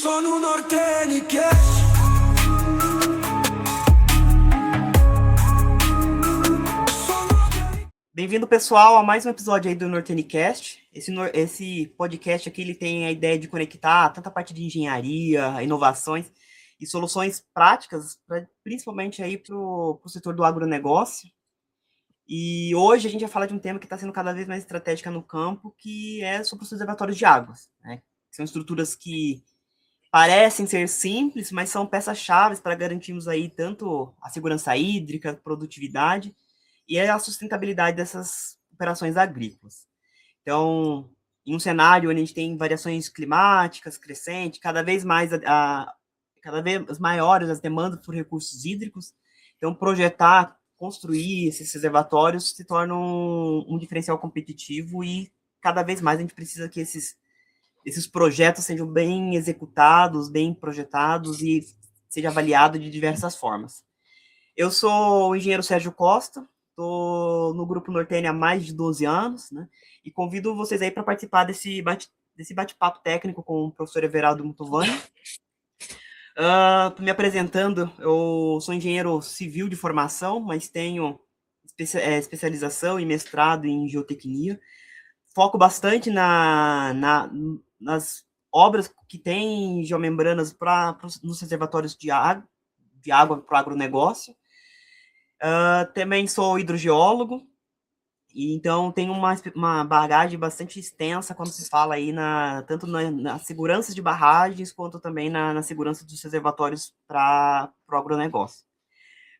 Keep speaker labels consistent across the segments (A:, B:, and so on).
A: Sono un Nortenicast.
B: Bem-vindo, pessoal, a mais um episódio aí do Nortenicast. Esse podcast aqui ele tem a ideia de conectar tanta parte de engenharia, inovações e soluções práticas, principalmente aí para o setor do agronegócio. E hoje a gente vai falar de um tema que está sendo cada vez mais estratégico no campo, que é sobre os reservatórios de águas, né? São estruturas que parecem ser simples, mas são peças-chave para garantirmos aí tanto a segurança hídrica, produtividade e a sustentabilidade dessas operações agrícolas. Então, em um cenário onde a gente tem variações climáticas crescentes, cada vez maiores as demandas por recursos hídricos, então projetar, construir esses reservatórios se torna um diferencial competitivo e cada vez mais a gente precisa que esses projetos sejam bem executados, bem projetados e seja avaliado de diversas formas. Eu sou o engenheiro Sérgio Costa, estou no Grupo Nortene há mais de 12 anos, né? E convido vocês aí para participar desse bate-papo técnico com o professor Everaldo Mantovani. Me apresentando, eu sou engenheiro civil de formação, mas tenho especialização e mestrado em geotecnia. Foco bastante nas obras que têm geomembranas nos reservatórios de água para o agronegócio. Também sou hidrogeólogo, e então tenho uma bagagem bastante extensa quando se fala aí tanto na segurança de barragens, quanto também na segurança dos reservatórios para o agronegócio.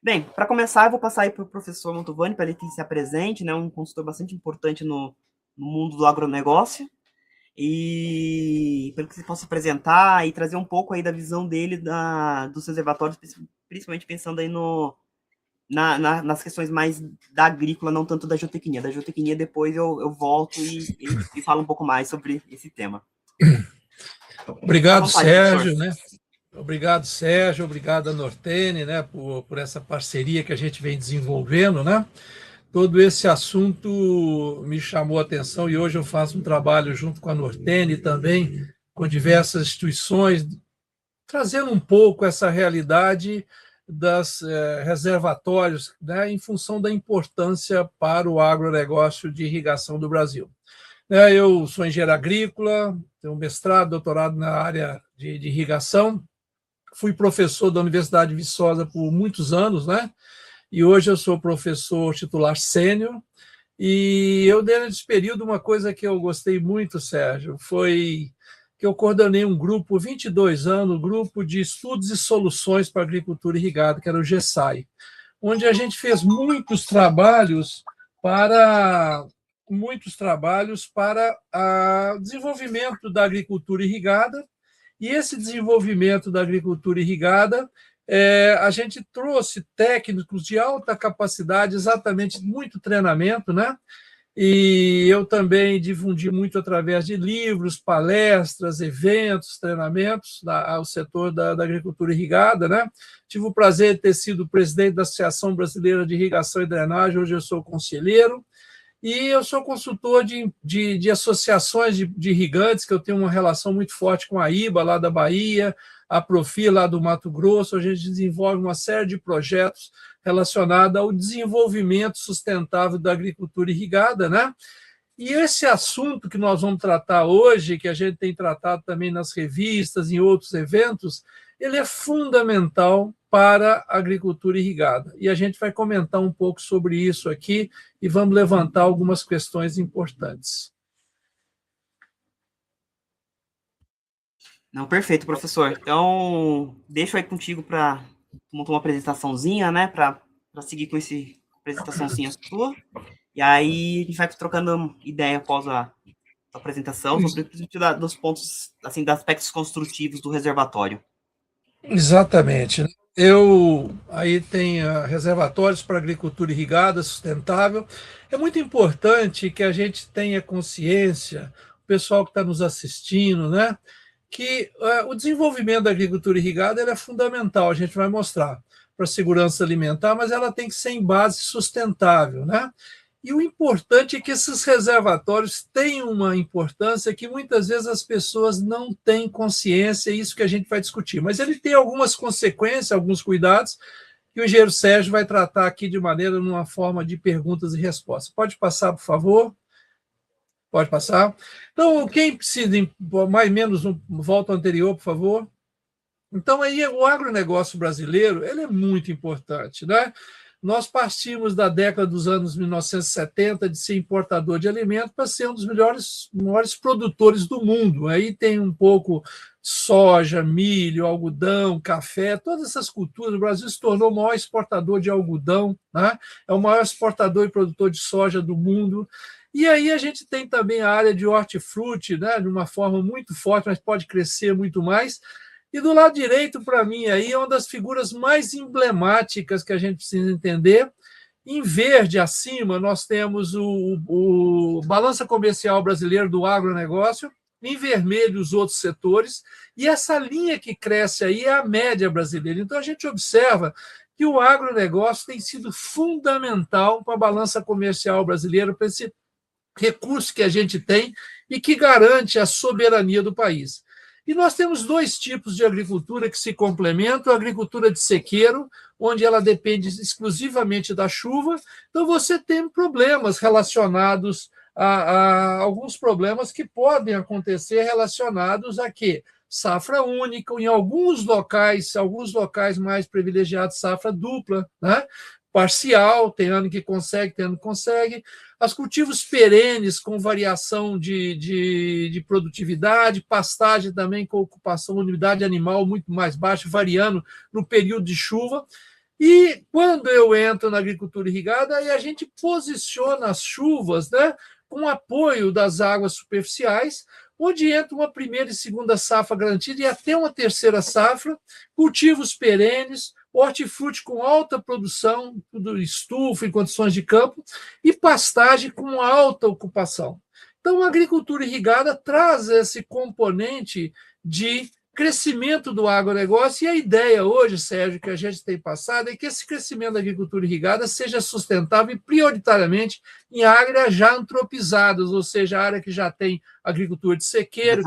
B: Bem, para começar, eu vou passar aí para o professor Mantovani, para ele que se apresente, né, um consultor bastante importante no mundo do agronegócio, e para que você possa apresentar e trazer um pouco aí da visão dele dos reservatórios, principalmente pensando aí nas questões mais da agrícola, não tanto da geotecnia. Da geotecnia, depois eu volto e falo um pouco mais sobre esse tema.
C: Obrigado, Sérgio, né? Obrigado, Sérgio, obrigado a Nortene, né, por essa parceria que a gente vem desenvolvendo, né? Todo esse assunto me chamou a atenção e hoje eu faço um trabalho junto com a Nortene também, com diversas instituições, trazendo um pouco essa realidade das reservatórios, né, em função da importância para o agronegócio de irrigação do Brasil. Eu sou engenheiro agrícola, tenho mestrado, doutorado na área de irrigação, fui professor da Universidade de Viçosa por muitos anos, né? E hoje eu sou professor titular sênior, e eu, nesse período, uma coisa que eu gostei muito, Sérgio, foi que eu coordenei um grupo, 22 anos, grupo de estudos e soluções para a agricultura irrigada, que era o GESAI, onde a gente fez muitos trabalhos para o desenvolvimento da agricultura irrigada, e esse desenvolvimento da agricultura irrigada, a gente trouxe técnicos de alta capacidade, exatamente muito treinamento, né? E eu também difundi muito através de livros, palestras, eventos, treinamentos ao setor da agricultura irrigada, né? Tive o prazer de ter sido presidente da Associação Brasileira de Irrigação e Drenagem, hoje eu sou conselheiro, e eu sou consultor de associações de irrigantes, que eu tenho uma relação muito forte com a IBA, lá da Bahia, a Profi, lá do Mato Grosso. A gente desenvolve uma série de projetos relacionados ao desenvolvimento sustentável da agricultura irrigada, né? E esse assunto que nós vamos tratar hoje, que a gente tem tratado também nas revistas, em outros eventos, ele é fundamental para a agricultura irrigada. E a gente vai comentar um pouco sobre isso aqui e vamos levantar algumas questões importantes.
B: Não, perfeito, professor. Então, deixo aí contigo para montar uma apresentaçãozinha, né, para seguir com essa apresentaçãozinha sua. E aí a gente vai trocando ideia após a apresentação sobre dos pontos, assim, dos aspectos construtivos do reservatório.
C: Exatamente. Aí tem reservatórios para agricultura irrigada sustentável. É muito importante que a gente tenha consciência, o pessoal que está nos assistindo, né, que o desenvolvimento da agricultura irrigada é fundamental, a gente vai mostrar, para a segurança alimentar, mas ela tem que ser em base sustentável, né? E o importante é que esses reservatórios têm uma importância que muitas vezes as pessoas não têm consciência, é isso que a gente vai discutir. Mas ele tem algumas consequências, alguns cuidados, que o engenheiro Sérgio vai tratar aqui de maneira, numa forma de perguntas e respostas. Pode passar, por favor? Pode passar. Então, quem precisa, mais ou menos, volta anterior, por favor. Então, aí o agronegócio brasileiro ele é muito importante, né? Nós partimos da década dos anos 1970 de ser importador de alimentos para ser um dos maiores produtores do mundo. Aí tem um pouco soja, milho, algodão, café, todas essas culturas. O Brasil se tornou o maior exportador de algodão, né? É o maior exportador e produtor de soja do mundo. E aí a gente tem também a área de hortifruti, né? De uma forma muito forte, mas pode crescer muito mais. E do lado direito, para mim, aí é uma das figuras mais emblemáticas que a gente precisa entender. Em verde, acima, nós temos o Balança Comercial Brasileiro do Agronegócio, em vermelho, os outros setores, e essa linha que cresce aí é a média brasileira. Então, a gente observa que o agronegócio tem sido fundamental para a balança comercial brasileira, para esse recurso que a gente tem e que garante a soberania do país. E nós temos dois tipos de agricultura que se complementam: a agricultura de sequeiro, onde ela depende exclusivamente da chuva. Então, você tem problemas relacionados a alguns problemas que podem acontecer relacionados a quê? Safra única, em alguns locais mais privilegiados, safra dupla, né? Parcial, tem ano que consegue, tem ano que consegue. Os cultivos perenes com variação de produtividade, pastagem também com ocupação, unidade animal muito mais baixa, variando no período de chuva. E quando eu entro na agricultura irrigada, aí a gente posiciona as chuvas, né, com apoio das águas superficiais, onde entra uma primeira e segunda safra garantida e até uma terceira safra, cultivos perenes, hortifruti com alta produção, tudo estufa em condições de campo, e pastagem com alta ocupação. Então, a agricultura irrigada traz esse componente de crescimento do agronegócio, e a ideia hoje, Sérgio, que a gente tem passado, é que esse crescimento da agricultura irrigada seja sustentável e prioritariamente em áreas já antropizadas, ou seja, área que já tem agricultura de sequeiro,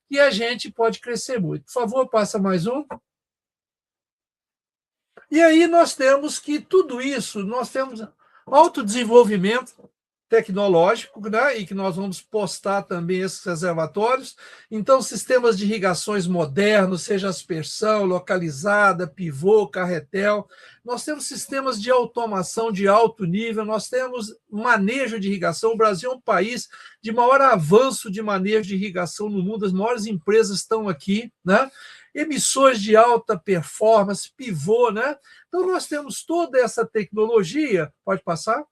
C: que a gente pode crescer muito. Por favor, passa mais um. E aí nós temos que tudo isso, nós temos autodesenvolvimento tecnológico, né? E que nós vamos postar também esses reservatórios. Então, sistemas de irrigações modernos, seja aspersão, localizada, pivô, carretel. Nós temos sistemas de automação de alto nível, nós temos manejo de irrigação. O Brasil é um país de maior avanço de manejo de irrigação no mundo, as maiores empresas estão aqui, né? Emissões de alta performance, pivô, né? Então, nós temos toda essa tecnologia. Pode passar?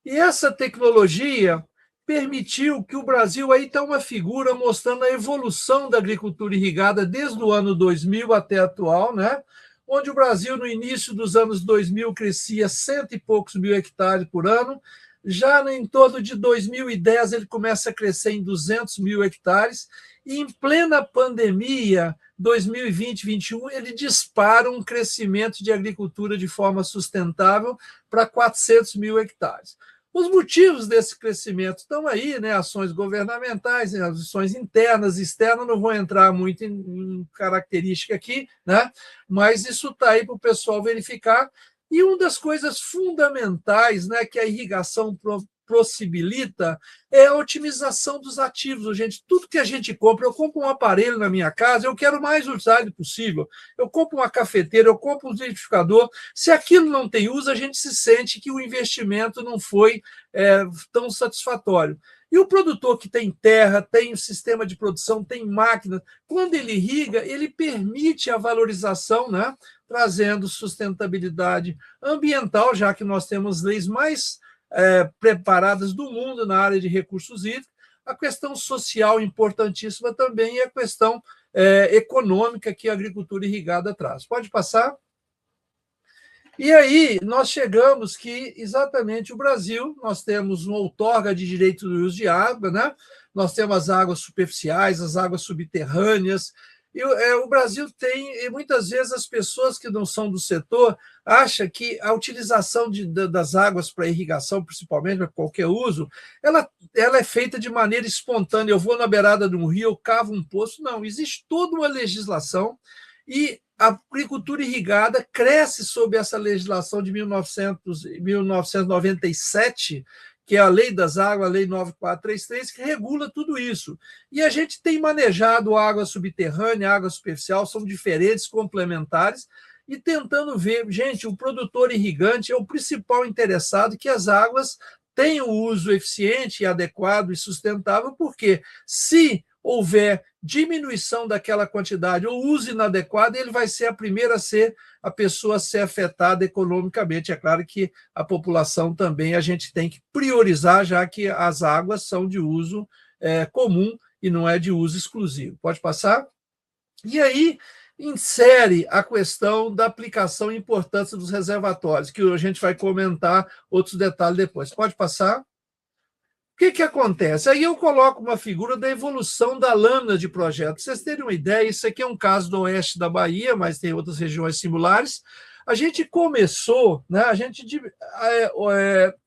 C: E essa tecnologia permitiu que o Brasil aí está uma figura mostrando a evolução da agricultura irrigada desde o ano 2000 até atual, né? Onde o Brasil, no início dos anos 2000, crescia 100 e poucos mil hectares por ano. Já em torno de 2010, ele começa a crescer em 200 mil hectares. E em plena pandemia, 2020-2021, ele dispara um crescimento de agricultura de forma sustentável para 400 mil hectares. Os motivos desse crescimento estão aí, né? Ações governamentais, ações internas, externas, não vou entrar muito em característica aqui, né? Mas isso está aí para o pessoal verificar. E uma das coisas fundamentais, né, que a irrigação possibilita é a otimização dos ativos. Gente, tudo que a gente compra, eu compro um aparelho na minha casa, eu quero mais usar ele possível. Eu compro uma cafeteira, eu compro um liquidificador. Se aquilo não tem uso, a gente se sente que o investimento não foi tão satisfatório. E o produtor que tem terra, tem um sistema de produção, tem máquina, quando ele irriga, ele permite a valorização, né, trazendo sustentabilidade ambiental, já que nós temos leis mais preparadas do mundo na área de recursos hídricos. A questão social importantíssima também e a questão econômica que a agricultura irrigada traz. Pode passar? E aí nós chegamos que, exatamente, o Brasil, nós temos uma outorga de direito do uso de água, né? Nós temos as águas superficiais, as águas subterrâneas, O Brasil tem, e muitas vezes as pessoas que não são do setor acham que a utilização das águas para irrigação, principalmente para qualquer uso, ela é feita de maneira espontânea. Eu vou na beirada de um rio, eu cavo um poço. Não, existe toda uma legislação e a agricultura irrigada cresce sob essa legislação de 1997, que é a Lei das Águas, a Lei 9433, que regula tudo isso. E a gente tem manejado água subterrânea, água superficial, são diferentes, complementares, e tentando ver, gente, o produtor irrigante é o principal interessado que as águas tenham uso eficiente, adequado e sustentável, porque se houver diminuição daquela quantidade ou uso inadequado, ele vai ser a primeira a pessoa a ser afetada economicamente. É claro que a população também a gente tem que priorizar, já que as águas são de uso comum e não é de uso exclusivo. Pode passar? E aí insere a questão da aplicação e importância dos reservatórios, que a gente vai comentar outros detalhes depois. Pode passar? O que acontece? Aí eu coloco uma figura da evolução da lâmina de projeto. Para vocês terem uma ideia, isso aqui é um caso do oeste da Bahia, mas tem outras regiões similares. A gente começou, né, a gente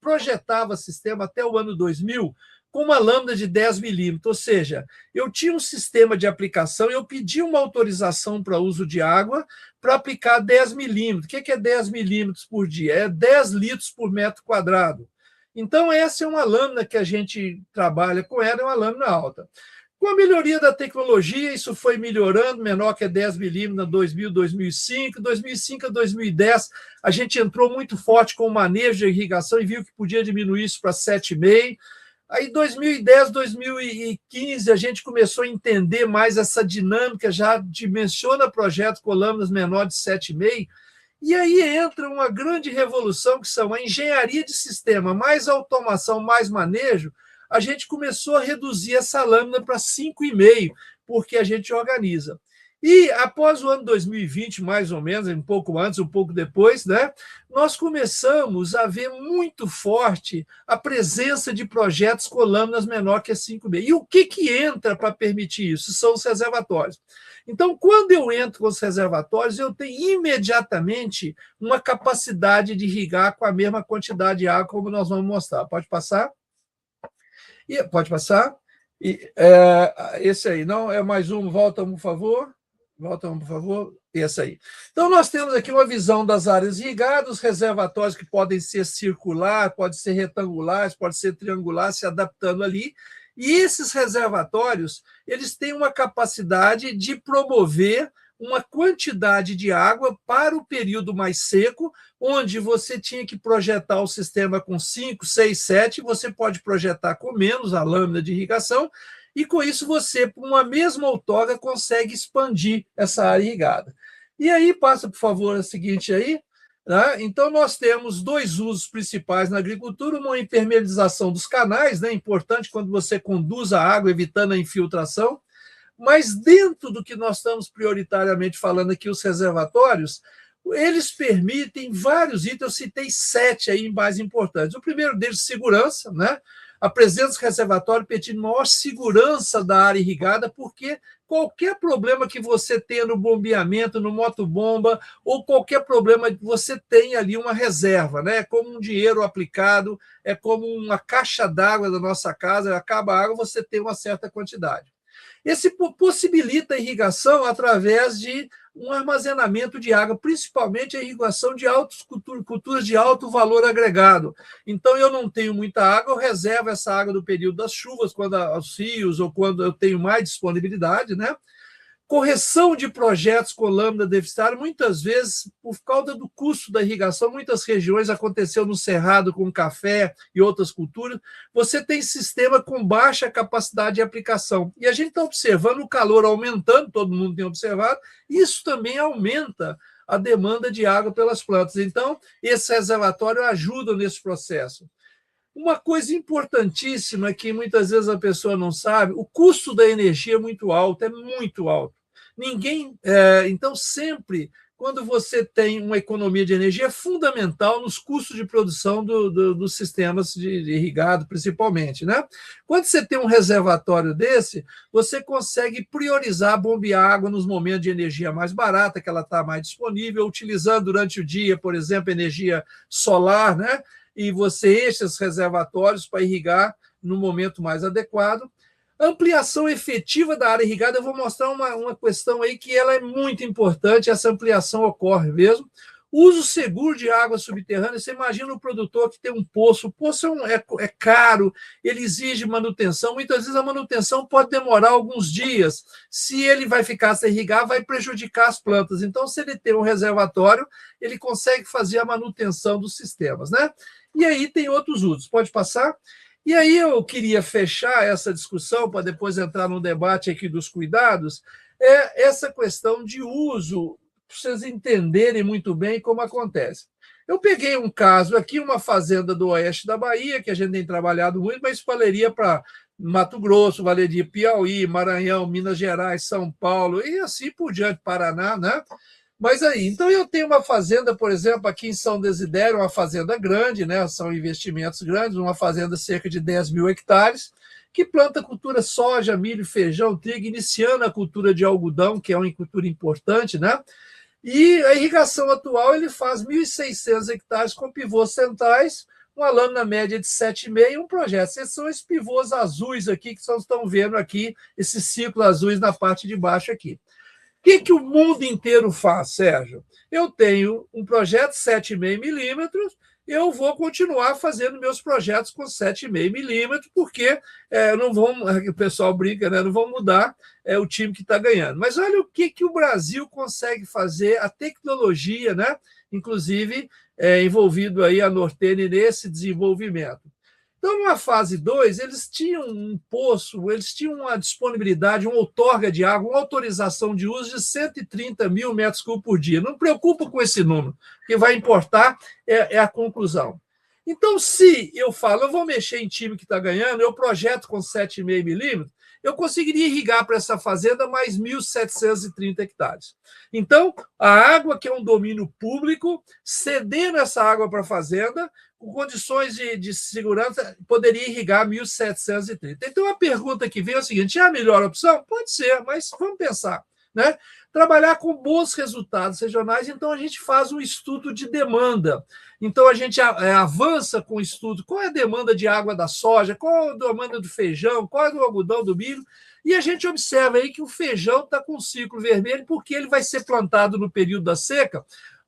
C: projetava sistema até o ano 2000 com uma lâmina de 10 milímetros, ou seja, eu tinha um sistema de aplicação, eu pedi uma autorização para uso de água para aplicar 10 milímetros. O que é 10 milímetros por dia? É 10 litros por metro quadrado. Então, essa é uma lâmina que a gente trabalha com ela, é uma lâmina alta. Com a melhoria da tecnologia, isso foi melhorando, menor que 10 milímetros em 2000, 2005. 2005 a 2010, a gente entrou muito forte com o manejo de irrigação e viu que podia diminuir isso para 7,5. Aí, 2010, 2015, a gente começou a entender mais essa dinâmica, já dimensiona projeto com lâminas menores de 7,5. E aí entra uma grande revolução, que são a engenharia de sistema, mais automação, mais manejo. A gente começou a reduzir essa lâmina para 5,5, porque a gente organiza. E após o ano 2020, mais ou menos, um pouco antes, um pouco depois, né, nós começamos a ver muito forte a presença de projetos com lâminas menor que 5,5. E o que entra para permitir isso? São os reservatórios. Então, quando eu entro com os reservatórios, eu tenho imediatamente uma capacidade de irrigar com a mesma quantidade de água, como nós vamos mostrar. Pode passar? Pode passar? Esse aí, não? É mais um, volta um, por favor. Volta um, por favor. Esse aí. Então, nós temos aqui uma visão das áreas irrigadas, os reservatórios que podem ser circular, podem ser retangulares, podem ser triangulares, se adaptando ali. E esses reservatórios, eles têm uma capacidade de promover uma quantidade de água para o período mais seco, onde você tinha que projetar o sistema com 5, 6, 7, você pode projetar com menos a lâmina de irrigação, e com isso você, por uma mesma outorga, consegue expandir essa área irrigada. E aí, passa, por favor, a seguinte aí. Né? Então, nós temos dois usos principais na agricultura, uma impermeabilização dos canais, né? Importante quando você conduz a água, evitando a infiltração, mas dentro do que nós estamos prioritariamente falando aqui, os reservatórios, eles permitem vários itens, eu citei 7 aí mais importantes. O primeiro deles, segurança, né? A presença do reservatório permite maior segurança da área irrigada, porque qualquer problema que você tenha no bombeamento, no motobomba, ou qualquer problema que você tenha ali uma reserva, né? É como um dinheiro aplicado, é como uma caixa d'água da nossa casa, acaba a água, você tem uma certa quantidade. Esse possibilita a irrigação através de um armazenamento de água, principalmente a irrigação de culturas de alto valor agregado. Então, eu não tenho muita água, eu reservo essa água do período das chuvas, quando os rios ou quando eu tenho mais disponibilidade, né? Correção de projetos com lâmina deficitária, muitas vezes, por causa do custo da irrigação, muitas regiões aconteceu no Cerrado com café e outras culturas, você tem sistema com baixa capacidade de aplicação. E a gente está observando o calor aumentando, todo mundo tem observado, isso também aumenta a demanda de água pelas plantas. Então, esse reservatório ajuda nesse processo. Uma coisa importantíssima que muitas vezes a pessoa não sabe, o custo da energia é muito alto, Então, sempre, quando você tem uma economia de energia, é fundamental nos custos de produção dos sistemas de irrigado, principalmente, né? Quando você tem um reservatório desse, você consegue priorizar bombear água nos momentos de energia mais barata, que ela está mais disponível, utilizando durante o dia, por exemplo, energia solar, né? E você enche esses reservatórios para irrigar no momento mais adequado. Ampliação efetiva da área irrigada, eu vou mostrar uma questão aí que ela é muito importante, essa ampliação ocorre mesmo. Uso seguro de água subterrânea, você imagina o produtor que tem um poço, o poço é caro, ele exige manutenção, muitas vezes a manutenção pode demorar alguns dias, se ele vai ficar sem irrigar, vai prejudicar as plantas, então se ele tem um reservatório, ele consegue fazer a manutenção dos sistemas, né? E aí tem outros usos, pode passar? E aí eu queria fechar essa discussão, para depois entrar no debate aqui dos cuidados, essa questão de uso, para vocês entenderem muito bem como acontece. Eu peguei um caso aqui, uma fazenda do oeste da Bahia, que a gente tem trabalhado muito, mas valeria para Mato Grosso, valeria Piauí, Maranhão, Minas Gerais, São Paulo, e assim por diante, Paraná, né? Mas aí, então eu tenho uma fazenda, por exemplo, aqui em São Desidério, uma fazenda grande, né? São investimentos grandes, uma fazenda de cerca de 10 mil hectares, que planta cultura soja, milho, feijão, trigo, iniciando a cultura de algodão, que é uma cultura importante, né? E a irrigação atual ele faz 1.600 hectares com pivôs centrais, uma lâmina média de 7,5 e um projeto. Esses são esses pivôs azuis aqui, que vocês estão vendo aqui, esses círculos azuis na parte de baixo aqui. O que o mundo inteiro faz, Sérgio? Eu tenho um projeto 7,5 milímetros, eu vou continuar fazendo meus projetos com 7,5 milímetros, porque não vão, o pessoal brinca, né? Não vão mudar o time que está ganhando. Mas olha o que o Brasil consegue fazer, a tecnologia, né? Inclusive envolvido aí a Nortene nesse desenvolvimento. Então, na fase 2, eles tinham um poço, eles tinham uma disponibilidade, uma outorga de água, uma autorização de uso de 130 mil metros cúbicos por dia. Não preocupa com esse número, o que vai importar é a conclusão. Então, se eu falo, eu vou mexer em time que está ganhando, eu projeto com 7,5 milímetros, eu conseguiria irrigar para essa fazenda mais 1.730 hectares. Então, a água, que é um domínio público, cedendo essa água para a fazenda, com condições de segurança, poderia irrigar 1.730. Então, a pergunta que vem é a seguinte: é a melhor opção? Pode ser, mas vamos pensar, né? Trabalhar com bons resultados regionais, então a gente faz um estudo de demanda. Então a gente avança com o estudo, qual é a demanda de água da soja, qual é a demanda do feijão, qual é do algodão, do milho, e a gente observa aí que o feijão está com um ciclo vermelho porque ele vai ser plantado no período da seca.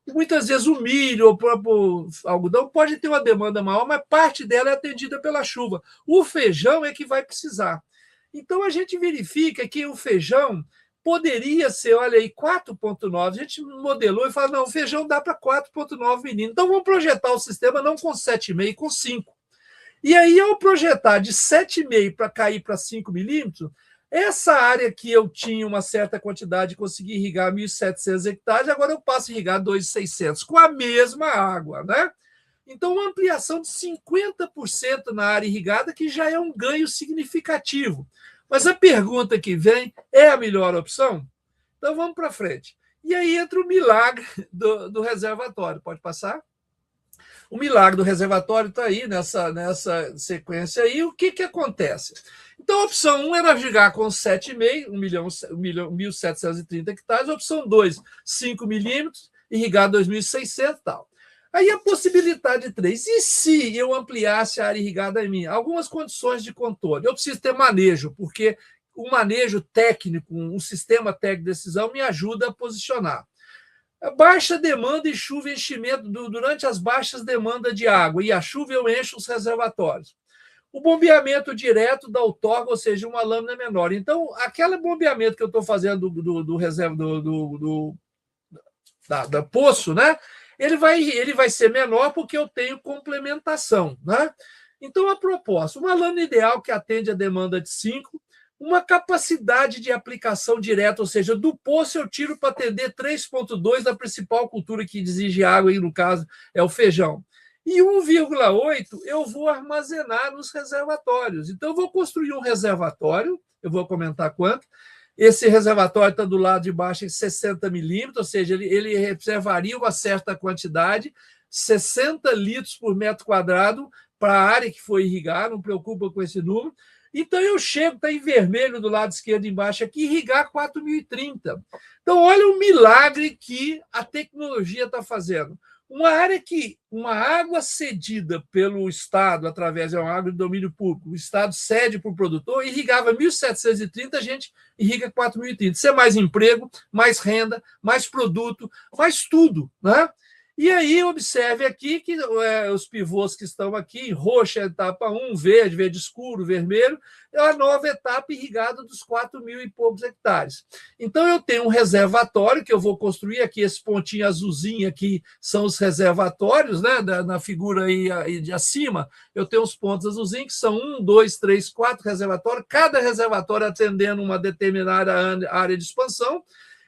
C: Muitas vezes o milho ou o próprio algodão pode ter uma demanda maior, mas parte dela é atendida pela chuva. O feijão é que vai precisar. Então a gente verifica que o feijão poderia ser, olha aí, 4,9. A gente modelou e falou, não, o feijão dá para 4,9 milímetros. Então, vamos projetar o sistema não com 7,5, com 5. E aí, ao projetar de 7,5 para cair para 5 milímetros, essa área que eu tinha uma certa quantidade, consegui irrigar 1.700 hectares, agora eu passo a irrigar 2.600, com a mesma água, né? Então, uma ampliação de 50% na área irrigada, que já é um ganho significativo. Mas a pergunta que vem é a melhor opção? Então vamos para frente. E aí entra o milagre do reservatório. Pode passar? O milagre do reservatório está aí nessa sequência aí. O que acontece? Então a opção 1 era irrigar com 7,5, 1.730 hectares. A opção 2, 5 milímetros, irrigar 2.600 e tal. Aí a possibilidade 3, e se eu ampliasse a área irrigada em mim? Algumas condições de controle. Eu preciso ter manejo, porque o manejo técnico, um sistema técnico de decisão me ajuda a posicionar. A baixa demanda e chuva e enchimento durante as baixas demandas de água, e a chuva eu encho os reservatórios. O bombeamento direto da outorga, ou seja, uma lâmina menor. Então, aquele bombeamento que eu estou fazendo do poço, né? Ele vai ser menor porque eu tenho complementação, né? Então, a proposta, uma lâmina ideal que atende a demanda de 5, uma capacidade de aplicação direta, ou seja, do poço eu tiro para atender 3,2 da principal cultura que exige água, e no caso é o feijão. E 1,8 eu vou armazenar nos reservatórios. Então, eu vou construir um reservatório, eu vou comentar quanto, Esse reservatório está do lado de baixo em 60 milímetros, ou seja, ele reservaria uma certa quantidade, 60 litros por metro quadrado para a área que foi irrigar, não preocupa com esse número. Então, eu chego, está em vermelho do lado esquerdo embaixo aqui, irrigar 4.030. Então, olha o milagre que a tecnologia está fazendo. Uma área que, uma água cedida pelo Estado, através de uma água de domínio público, o Estado cede para o produtor, irrigava 1.730, a gente irriga 4.030. Isso é mais emprego, mais renda, mais produto, mais tudo, né? E aí, observe aqui que os pivôs que estão aqui, roxo é a etapa 1, verde, verde escuro, vermelho, é a nova etapa irrigada dos 4.000 e poucos hectares. Então, eu tenho um reservatório que eu vou construir aqui, esse pontinho azulzinho aqui são os reservatórios, né? Na figura aí de acima, eu tenho os pontos azulzinhos, que são 1, 2, 3, 4 reservatórios, cada reservatório atendendo uma determinada área de expansão,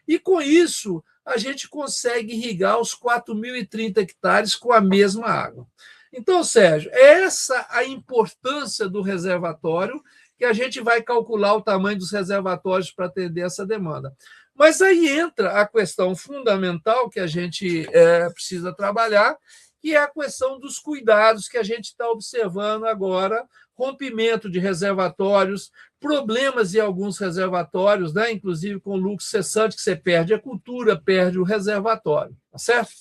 C: e com isso a gente consegue irrigar os 4.030 hectares com a mesma água. Então, Sérgio, essa a importância do reservatório, que a gente vai calcular o tamanho dos reservatórios para atender essa demanda. Mas aí entra a questão fundamental que a gente precisa trabalhar, que é a questão dos cuidados que a gente está observando agora, rompimento de reservatórios, problemas em alguns reservatórios, né? Inclusive com lucro cessante, que você perde a cultura, perde o reservatório, tá certo?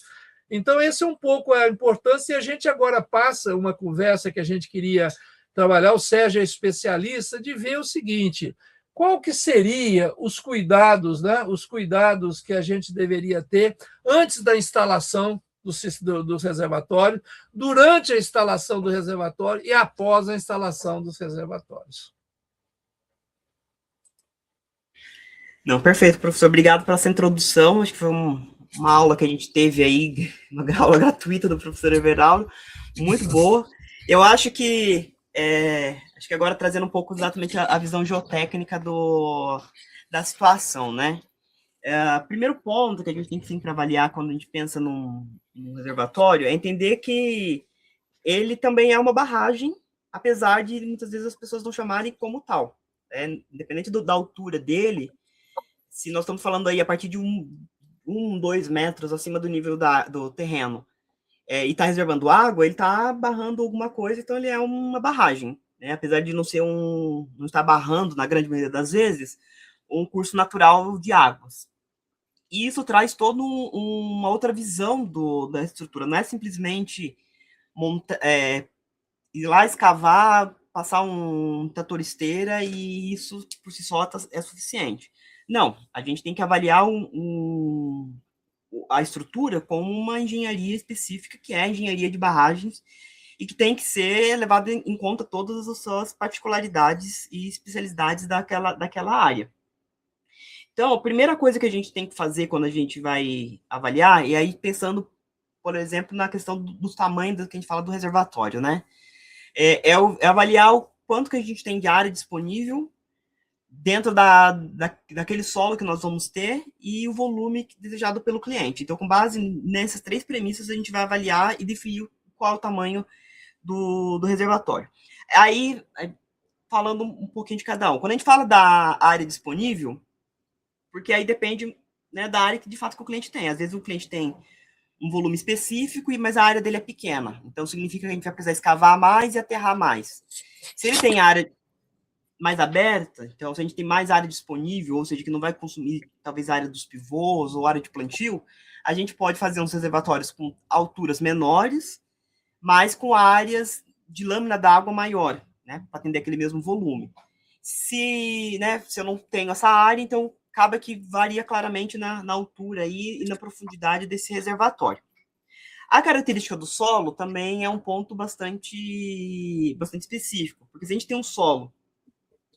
C: Então, esse é um pouco a importância, e a gente agora passa uma conversa que a gente queria trabalhar, o Sérgio é especialista, de ver o seguinte: qual que seria os cuidados, né? Os cuidados que a gente deveria ter antes da instalação dos reservatórios, durante a instalação do reservatório e após a instalação dos reservatórios.
B: Não, perfeito, professor. Obrigado pela essa introdução. Acho que foi uma aula que a gente teve aí, uma aula gratuita do professor Everaldo, muito boa. Eu acho que agora trazendo um pouco exatamente a visão geotécnica da situação, né? Primeiro ponto que a gente tem que sempre avaliar quando a gente pensa num reservatório é entender que ele também é uma barragem, apesar de muitas vezes as pessoas não chamarem como tal. Independente da altura dele, se nós estamos falando aí a partir de 2 metros acima do nível do terreno, e está reservando água, ele está barrando alguma coisa, então ele é uma barragem, né? Apesar de não ser não estar barrando, na grande maioria das vezes, um curso natural de águas. E isso traz toda uma outra visão da estrutura. Não é simplesmente ir lá escavar, passar um trator esteira e isso por si só é suficiente. Não, a gente tem que avaliar a estrutura como uma engenharia específica, que é a engenharia de barragens, e que tem que ser levada em conta todas as suas particularidades e especialidades daquela área. Então, a primeira coisa que a gente tem que fazer quando a gente vai avaliar, e aí pensando, por exemplo, na questão dos tamanhos que a gente fala do reservatório, né? É avaliar o quanto que a gente tem de área disponível dentro daquele solo que nós vamos ter e o volume desejado pelo cliente. Então, com base nessas 3 premissas, a gente vai avaliar e definir qual é o tamanho do reservatório. Aí, falando um pouquinho de cada um. Quando a gente fala da área disponível, porque aí depende, né, da área que de fato que o cliente tem. Às vezes o cliente tem um volume específico, mas a área dele é pequena. Então, significa que a gente vai precisar escavar mais e aterrar mais. Se ele tem área mais aberta, então se a gente tem mais área disponível, ou seja, que não vai consumir talvez a área dos pivôs ou área de plantio, a gente pode fazer uns reservatórios com alturas menores, mas com áreas de lâmina d'água maior, né, para atender aquele mesmo volume. Se eu não tenho essa área, então acaba que varia claramente na altura e na profundidade desse reservatório. A característica do solo também é um ponto bastante específico, porque se a gente tem um solo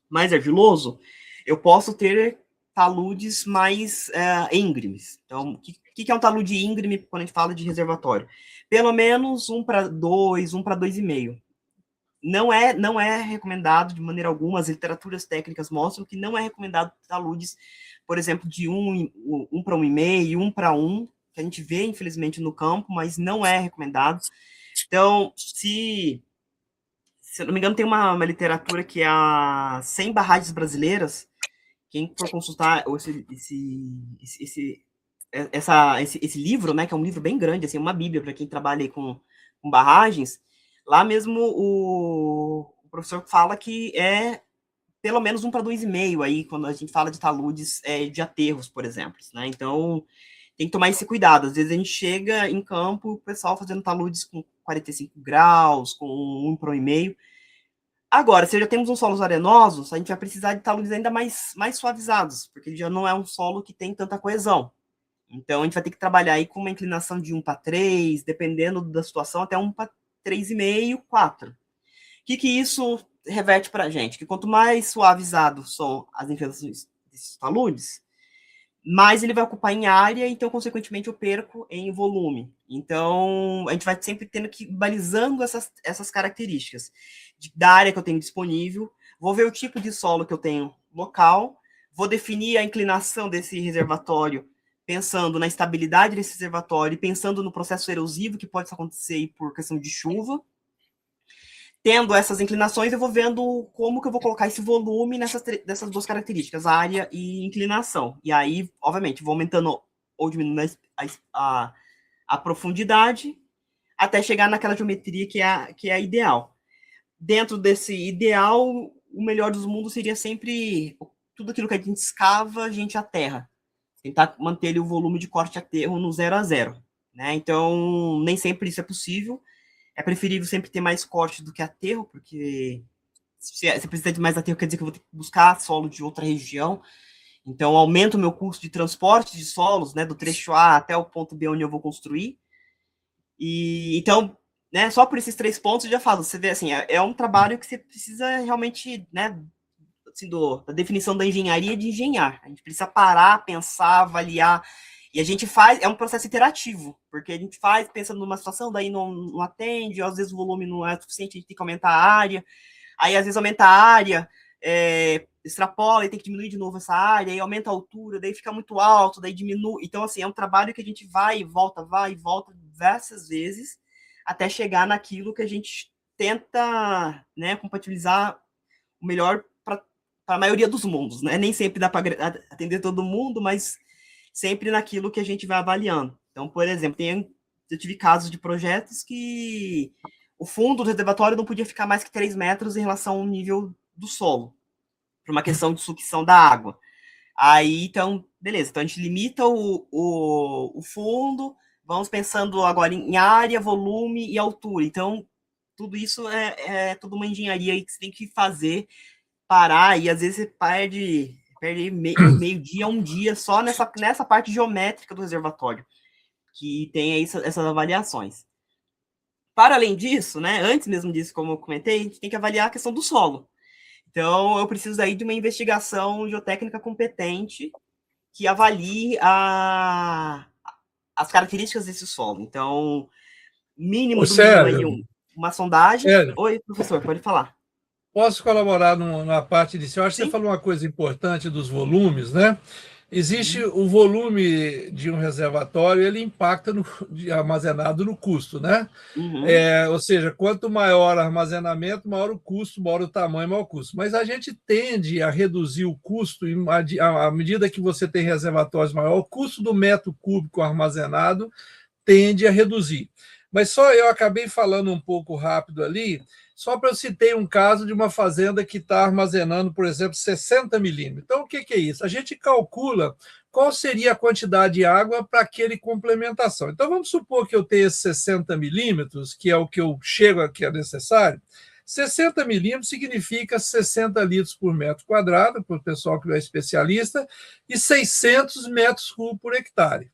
B: mais argiloso, eu posso ter taludes mais íngremes. Então, o que é um talude íngreme quando a gente fala de reservatório? Pelo menos 1:2, 1:2,5. Não é recomendado de maneira alguma, as literaturas técnicas mostram que não é recomendado taludes, por exemplo, de 1:1,5, 1:1, que a gente vê, infelizmente, no campo, mas não é recomendado. Então, se eu não me engano, tem uma literatura que é a 100 barragens brasileiras, Quem for consultar esse livro, né, que é um livro bem grande, assim, uma bíblia para quem trabalha aí com barragens, lá mesmo o professor fala que é pelo menos 1 para 2,5 aí, quando a gente fala de taludes de aterros, por exemplo, né? Então, tem que tomar esse cuidado. Às vezes a gente chega em campo, o pessoal fazendo taludes com 45 graus, com 1 para 1,5. Agora, se já temos uns solos arenosos, a gente vai precisar de taludes ainda mais suavizados, porque ele já não é um solo que tem tanta coesão. Então, a gente vai ter que trabalhar aí com uma inclinação de 1 para 3, dependendo da situação, até 1 para 3,5, 4. O que isso reverte para a gente? Que quanto mais suavizado são as inclinações desses taludes, mais ele vai ocupar em área, então, consequentemente, eu perco em volume. Então, a gente vai sempre tendo que ir balizando essas características da área que eu tenho disponível, vou ver o tipo de solo que eu tenho local, vou definir a inclinação desse reservatório, pensando na estabilidade desse reservatório e pensando no processo erosivo que pode acontecer por questão de chuva. Tendo essas inclinações, eu vou vendo como que eu vou colocar esse volume dessas duas características, área e inclinação. E aí, obviamente, vou aumentando ou diminuindo a profundidade até chegar naquela geometria que é a ideal. Dentro desse ideal, o melhor dos mundos seria sempre tudo aquilo que a gente escava, a gente aterra. Tentar manter ali o volume de corte aterro no 0 a 0. Né? Então, nem sempre isso é possível. É preferível sempre ter mais corte do que aterro, porque se precisa de mais aterro, quer dizer que eu vou ter que buscar solo de outra região. Então, aumenta o meu custo de transporte de solos, né, do trecho A até o ponto B onde eu vou construir. E então, né, só por esses 3 pontos eu já falo, você vê assim, é um trabalho que você precisa realmente, né, assim, da definição da engenharia de engenhar. A gente precisa parar, pensar, avaliar. E a gente faz, é um processo iterativo, porque a gente faz pensando numa situação, daí não atende, às vezes o volume não é suficiente, a gente tem que aumentar a área, aí às vezes aumenta a área, extrapola e tem que diminuir de novo essa área, aí aumenta a altura, daí fica muito alto, daí diminui. Então, assim, é um trabalho que a gente vai e volta diversas vezes, até chegar naquilo que a gente tenta, né, compatibilizar o melhor para a maioria dos mundos, né? Nem sempre dá para atender todo mundo, mas sempre naquilo que a gente vai avaliando. Então, por exemplo, eu tive casos de projetos que o fundo do reservatório não podia ficar mais que 3 metros em relação ao nível do solo, por uma questão de sucção da água. Aí, então, beleza, então a gente limita o fundo, vamos pensando agora em área, volume e altura. Então, tudo isso é toda uma engenharia que você tem que fazer, parar, e às vezes você perde meio dia, um dia, só nessa parte geométrica do reservatório, que tem aí essas avaliações. Para além disso, né, antes mesmo disso, como eu comentei, a gente tem que avaliar a questão do solo. Então, eu preciso aí de uma investigação geotécnica competente que avalie as características desse solo. Então, mínimo do mínimo aí uma sondagem. Oi, professor, pode falar.
C: Posso colaborar na parte inicial? Acho que
B: Sim.
C: você falou uma coisa importante dos volumes, né? Existe o volume de um reservatório, ele impacta armazenado no custo, né? Ou seja, quanto maior o armazenamento, maior o custo, maior o tamanho, maior o custo. Mas a gente tende a reduzir o custo à medida que você tem reservatórios maiores, o custo do metro cúbico armazenado tende a reduzir. Mas só eu acabei falando um pouco rápido ali, só para eu citar um caso de uma fazenda que está armazenando, por exemplo, 60 milímetros. Então, o que é isso? A gente calcula qual seria a quantidade de água para aquele complementação. Então, vamos supor que eu tenha 60 milímetros, que é o que eu chego aqui é necessário. 60 milímetros significa 60 litros por metro quadrado, para o pessoal que não é especialista, e 600 metros cúbicos por hectare.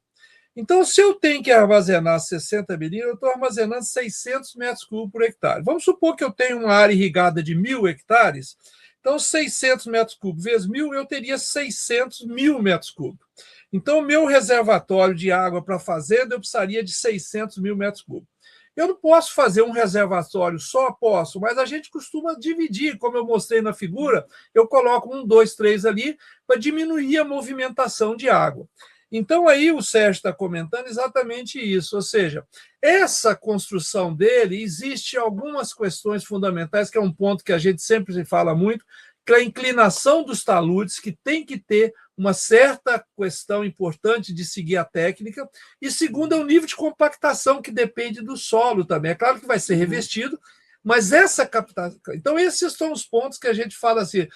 C: Então, se eu tenho que armazenar 60 milímetros, eu estou armazenando 600 metros cúbicos por hectare. Vamos supor que eu tenho uma área irrigada de 1.000 hectares, então 600 metros cúbicos vezes 1.000, eu teria 600 mil metros cúbicos. Então, o meu reservatório de água para a fazenda, eu precisaria de 600 mil metros cúbicos. Eu não posso fazer um reservatório só, posso, mas a gente costuma dividir, como eu mostrei na figura, eu coloco 1, 2, 3 ali para diminuir a movimentação de água. Então, aí o Sérgio está comentando exatamente isso, ou seja, essa construção dele, existe algumas questões fundamentais, que é um ponto que a gente sempre se fala muito, a inclinação dos taludes, que tem que ter uma certa questão importante de seguir a técnica, e segundo é o nível de compactação, que depende do solo também. É claro que vai ser revestido, mas essa captação... Então, esses são os pontos que a gente fala assim,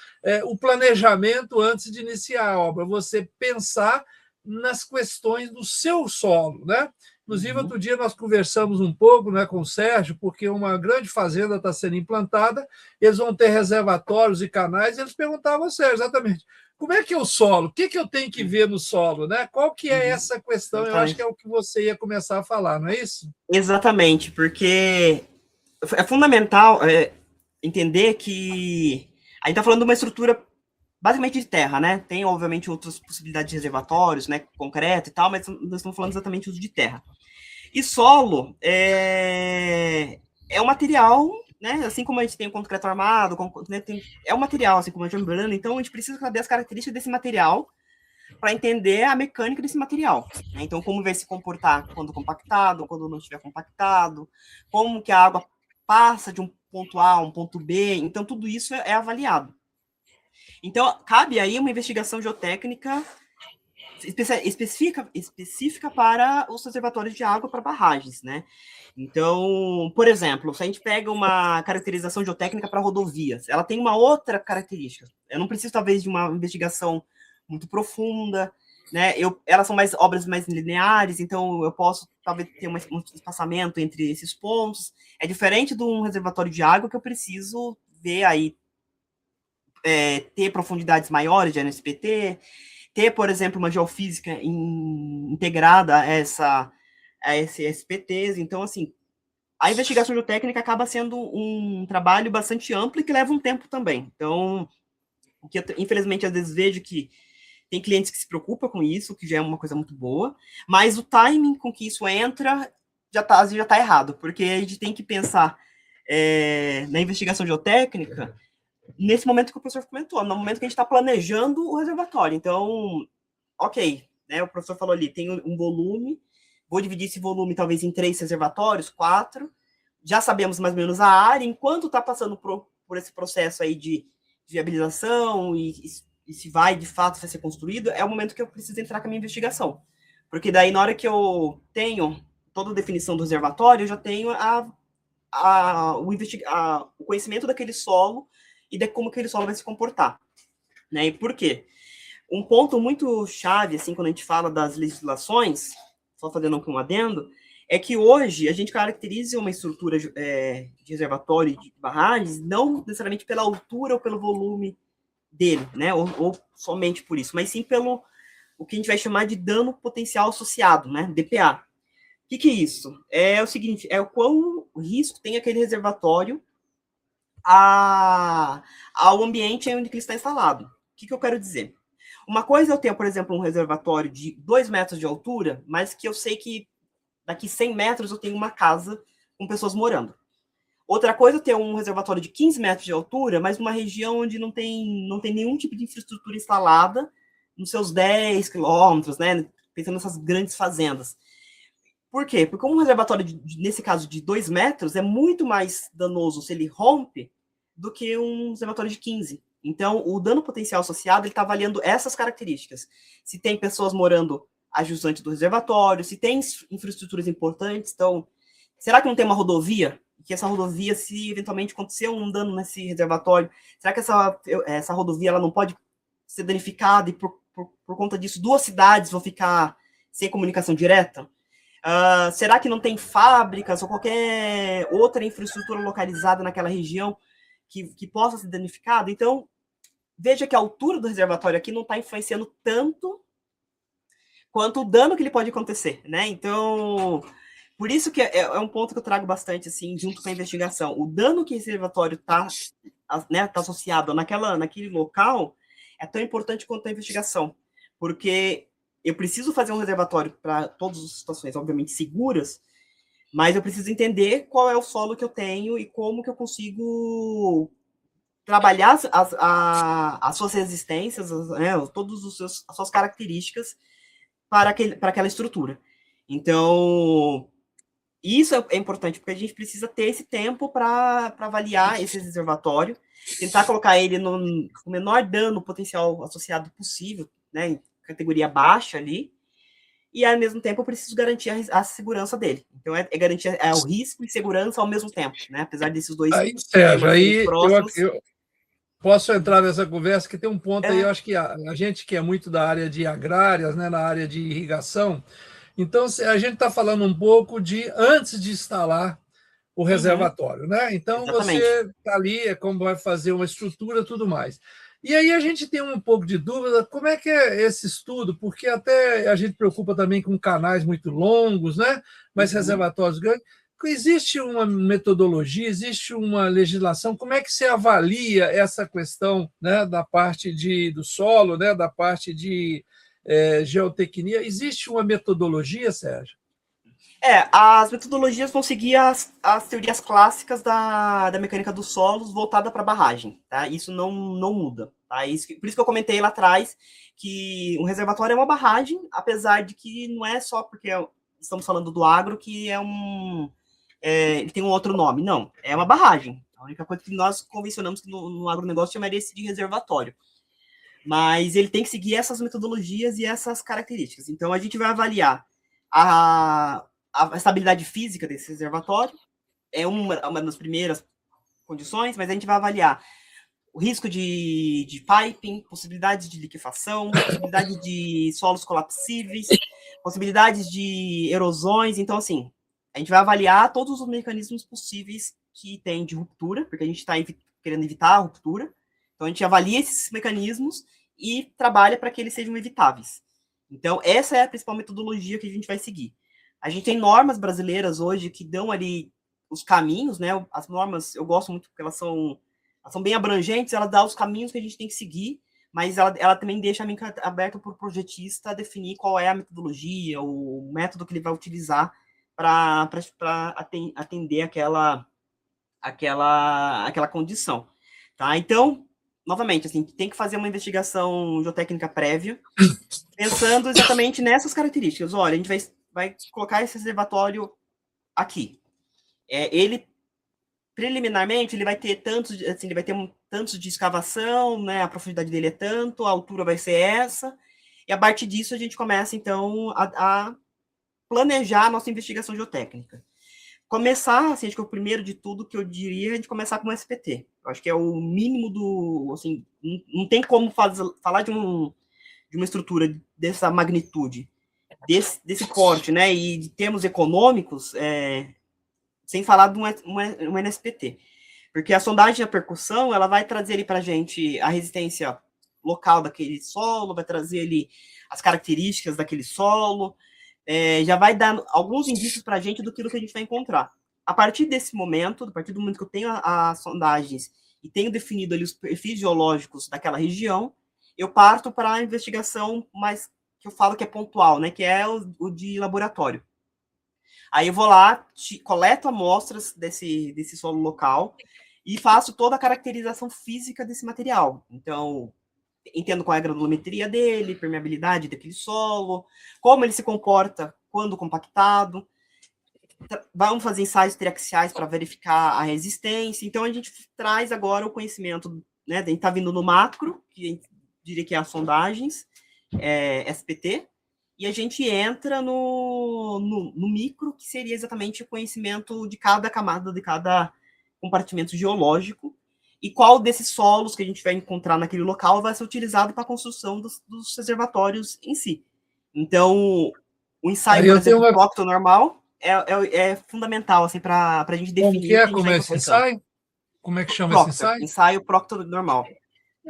C: o planejamento antes de iniciar a obra, você pensar nas questões do seu solo, né? Inclusive, outro dia nós conversamos um pouco, né, com o Sérgio, porque uma grande fazenda está sendo implantada, eles vão ter reservatórios e canais, e eles perguntavam ao Sérgio exatamente como é que é o solo, o que, que eu tenho que ver no solo, né? Qual que é essa questão? Eu acho que é o que você ia começar a falar, não é isso?
B: Exatamente, porque é fundamental entender que a gente está falando de uma estrutura basicamente de terra, né? Tem, obviamente, outras possibilidades de reservatórios, né? Concreto e tal, mas nós estamos falando exatamente uso de terra. E solo é um material, né? Assim como a gente tem o concreto armado, né? É um material, assim como a membrana, então a gente precisa saber as características desse material para entender a mecânica desse material. Né? Então, como vai se comportar quando compactado, quando não estiver compactado, como que a água passa de um ponto A a um ponto B, então tudo isso é avaliado. Então, cabe aí uma investigação geotécnica específica para os reservatórios de água para barragens, né? Então, por exemplo, se a gente pega uma caracterização geotécnica para rodovias, ela tem uma outra característica. Eu não preciso, talvez, de uma investigação muito profunda, né? Elas são obras mais lineares, então eu posso, talvez, ter um espaçamento entre esses pontos. É diferente de um reservatório de água que eu preciso ver aí, ter profundidades maiores de NSPT, ter, por exemplo, uma geofísica integrada a esses SPTs. Então, assim, a investigação geotécnica acaba sendo um trabalho bastante amplo e que leva um tempo também. Então, o que eu, infelizmente, às vezes vejo que tem clientes que se preocupam com isso, que já é uma coisa muito boa, mas o timing com que isso entra às vezes já está errado, porque a gente tem que pensar na investigação geotécnica nesse momento que o professor comentou, no momento que a gente está planejando o reservatório. Então, ok, né, o professor falou ali, tem um volume, vou dividir esse volume talvez em 3 reservatórios, 4, já sabemos mais ou menos a área, enquanto está passando por esse processo aí de viabilização e se vai, de fato, vai ser construído, é o momento que eu preciso entrar com a minha investigação. Porque daí, na hora que eu tenho toda a definição do reservatório, eu já tenho o conhecimento daquele solo e de como aquele solo vai se comportar. Né? E por quê? Um ponto muito chave, assim, quando a gente fala das legislações, só fazendo um adendo, é que hoje a gente caracteriza uma estrutura de reservatório de barragens não necessariamente pela altura ou pelo volume dele, né? Ou somente por isso, mas sim pelo o que a gente vai chamar de dano potencial associado, né? DPA. O que é isso? É o seguinte, é o quão risco tem aquele reservatório ao ambiente onde ele está instalado. O que eu quero dizer? Uma coisa eu tenho, por exemplo, um reservatório de 2 metros de altura, mas que eu sei que daqui 100 metros eu tenho uma casa com pessoas morando. Outra coisa é ter um reservatório de 15 metros de altura, mas numa região onde não tem nenhum tipo de infraestrutura instalada nos seus 10 quilômetros, né? Pensando nessas grandes fazendas. Por quê? Porque um reservatório, nesse caso, de 2 metros, é muito mais danoso se ele rompe do que um reservatório de 15. Então, o dano potencial associado, ele está avaliando essas características. Se tem pessoas morando ajustante do reservatório, se tem infraestruturas importantes. Então, será que não tem uma rodovia? Que essa rodovia, se eventualmente acontecer um dano nesse reservatório, será que essa rodovia ela não pode ser danificada e por conta disso 2 cidades vão ficar sem comunicação direta? Será que não tem fábricas ou qualquer outra infraestrutura localizada naquela região que possa ser danificada? Então, veja que a altura do reservatório aqui não está influenciando tanto quanto o dano que ele pode acontecer, né? Então, por isso que é um ponto que eu trago bastante, assim, junto com a investigação. O dano que esse reservatório está associado naquele local é tão importante quanto a investigação, porque eu preciso fazer um reservatório para todas as situações, obviamente, seguras, mas eu preciso entender qual é o solo que eu tenho e como que eu consigo trabalhar as suas resistências, né, todas as suas características para aquela estrutura. Então, isso é importante, porque a gente precisa ter esse tempo para avaliar esse reservatório, tentar colocar ele no menor dano potencial associado possível, né, em categoria baixa ali, e ao mesmo tempo eu preciso garantir a segurança dele. Então garantir o risco e segurança ao mesmo tempo, né? Apesar desses dois
C: Aí, Sérgio,
B: temas próximos.
C: eu posso entrar nessa conversa, que tem um ponto aí, eu acho que a gente que é muito da área de agrárias, né, na área de irrigação, então a gente está falando um pouco de antes de instalar o reservatório, né? Então
B: Exatamente.
C: você está ali, é como vai fazer uma estrutura e tudo mais. E aí a gente tem um pouco de dúvida, como é que é esse estudo? Porque até a gente preocupa também com canais muito longos, né? Mas reservatórios grandes. Existe uma metodologia, existe uma legislação, como é que você avalia essa questão, né, da parte do solo, né, da parte de geotecnia? Existe uma metodologia, Sérgio?
B: As metodologias vão seguir as teorias clássicas da mecânica dos solos voltada para barragem, tá? Isso não muda, tá? Por isso que eu comentei lá atrás que um reservatório é uma barragem, apesar de que não é só porque estamos falando do agro que ele tem um outro nome, não, é uma barragem. A única coisa que nós convencionamos que no agronegócio chamaria esse de reservatório. Mas ele tem que seguir essas metodologias e essas características. Então a gente vai avaliar a estabilidade física desse reservatório, é uma das primeiras condições, mas a gente vai avaliar o risco de piping, possibilidades de liquefação, possibilidade de solos colapsíveis, possibilidades de erosões. Então, assim, a gente vai avaliar todos os mecanismos possíveis que tem de ruptura, porque a gente está querendo evitar a ruptura. Então, a gente avalia esses mecanismos e trabalha para que eles sejam evitáveis. Então, essa é a principal metodologia que a gente vai seguir. A gente tem normas brasileiras hoje que dão ali os caminhos, né? As normas, eu gosto muito porque elas são bem abrangentes, ela dá os caminhos que a gente tem que seguir, mas ela também deixa aberto para o projetista definir qual é a metodologia, o método que ele vai utilizar para atender aquela condição. Tá? Então, novamente, assim, tem que fazer uma investigação geotécnica prévia, pensando exatamente nessas características. Olha, a gente vai colocar esse reservatório aqui. Ele, preliminarmente, ele vai ter tantos de escavação, né? A profundidade dele é tanto, a altura vai ser essa, e a partir disso a gente começa, então, a planejar a nossa investigação geotécnica. Começar, assim, acho que o primeiro de tudo que eu diria é a gente começar com o SPT. Eu acho que é o mínimo do, assim, não tem como falar de uma estrutura dessa magnitude, desse porte, né, e de termos econômicos, sem falar de um NSPT. Porque a sondagem da percussão, ela vai trazer ali para a gente a resistência local daquele solo, vai trazer ali as características daquele solo, já vai dar alguns indícios para a gente do que a gente vai encontrar. A partir desse momento, a partir do momento que eu tenho as sondagens e tenho definido ali os perfis geológicos daquela região, eu parto para a investigação mais que eu falo que é pontual, né, que é o de laboratório. Aí eu vou lá, coleto amostras desse solo local e faço toda a caracterização física desse material. Então, entendo qual é a granulometria dele, permeabilidade daquele solo, como ele se comporta quando compactado. Vamos fazer ensaios triaxiais para verificar a resistência. Então, a gente traz agora o conhecimento, né? A gente está vindo no macro, que a gente diria que é as sondagens, SPT, e a gente entra no micro, que seria exatamente o conhecimento de cada camada, de cada compartimento geológico, e qual desses solos que a gente vai encontrar naquele local vai ser utilizado para a construção dos reservatórios em si. Então, o ensaio, por exemplo, procto normal é fundamental assim, para a gente definir...
C: Como é esse ensaio? Como é que chama esse ensaio?
B: Ensaio procto normal.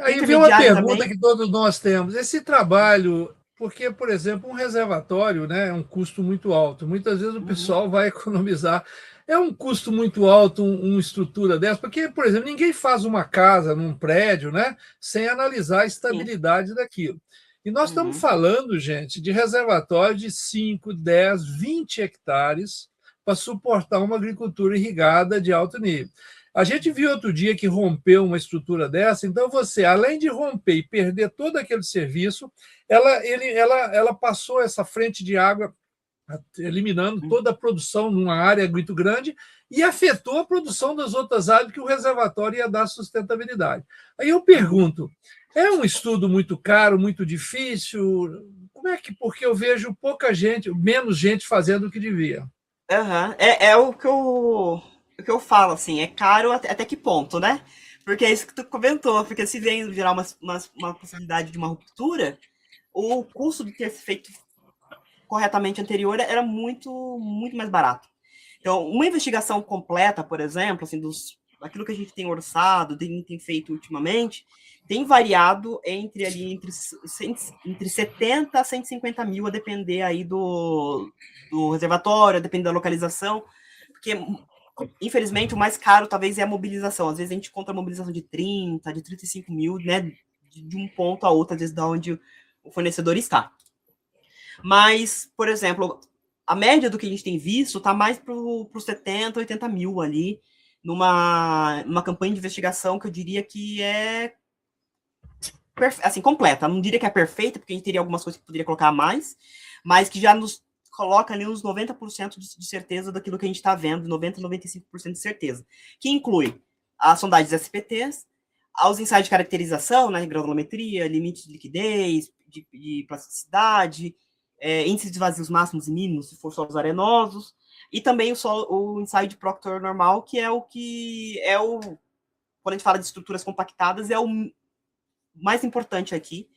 C: Aí vem uma pergunta também que todos nós temos. Esse trabalho, porque, por exemplo, um reservatório, né, é um custo muito alto. Muitas vezes o pessoal vai economizar. É um custo muito alto uma estrutura dessa, porque, por exemplo, ninguém faz uma casa num prédio, né, sem analisar a estabilidade daquilo. E nós estamos falando, gente, de reservatório de 5, 10, 20 hectares para suportar uma agricultura irrigada de alto nível. A gente viu outro dia que rompeu uma estrutura dessa, então você, além de romper e perder todo aquele serviço, ela passou essa frente de água eliminando toda a produção numa área muito grande e afetou a produção das outras áreas que o reservatório ia dar sustentabilidade. Aí eu pergunto, é um estudo muito caro, muito difícil? Como é que, porque eu vejo pouca gente, menos gente fazendo o que devia.
B: Aham. É o que eu falo, assim, é caro até que ponto, né? Porque é isso que tu comentou, porque se vem gerar uma possibilidade de uma ruptura, o custo de ter feito corretamente anterior era muito, muito mais barato. Então, uma investigação completa, por exemplo, assim, daquilo que a gente tem orçado, tem feito ultimamente, tem variado entre 70 a 150 mil, a depender aí do reservatório, a depender da localização, porque, infelizmente, o mais caro talvez é a mobilização. Às vezes a gente encontra a mobilização de 30, de 35 mil, né, de um ponto a outro, às vezes da onde o fornecedor está. Mas, por exemplo, a média do que a gente tem visto está mais para os 70, 80 mil ali, numa campanha de investigação que eu diria que é assim, completa. Não diria que é perfeita, porque a gente teria algumas coisas que poderia colocar a mais, mas que já nos coloca ali uns 90% de certeza daquilo que a gente está vendo, 90, 95% de certeza. Que inclui as sondagens SPTs, os ensaios de caracterização, né, granulometria, limite de liquidez, de plasticidade, índice de vazios máximos e mínimos, se for solos arenosos, e também o ensaio de Proctor normal, que é quando a gente fala de estruturas compactadas, é o mais importante aqui,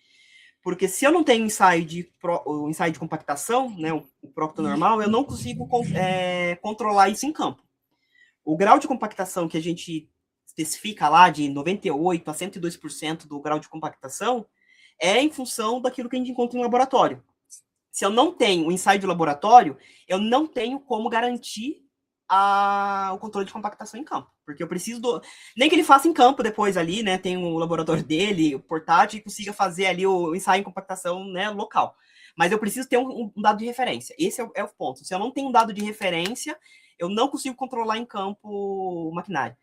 B: porque se eu não tenho o ensaio de compactação, né, o Proctor normal, eu não consigo controlar isso em campo. O grau de compactação que a gente especifica lá, de 98% a 102% do grau de compactação, é em função daquilo que a gente encontra em laboratório. Se eu não tenho o ensaio de laboratório, eu não tenho como garantir o controle de compactação em campo. Porque eu preciso nem que ele faça em campo depois ali, né? Tem o laboratório dele, o portátil, e consiga fazer ali o ensaio em compactação, né, local. Mas eu preciso ter um dado de referência. Esse é o ponto. Se eu não tenho um dado de referência, eu não consigo controlar em campo o maquinário.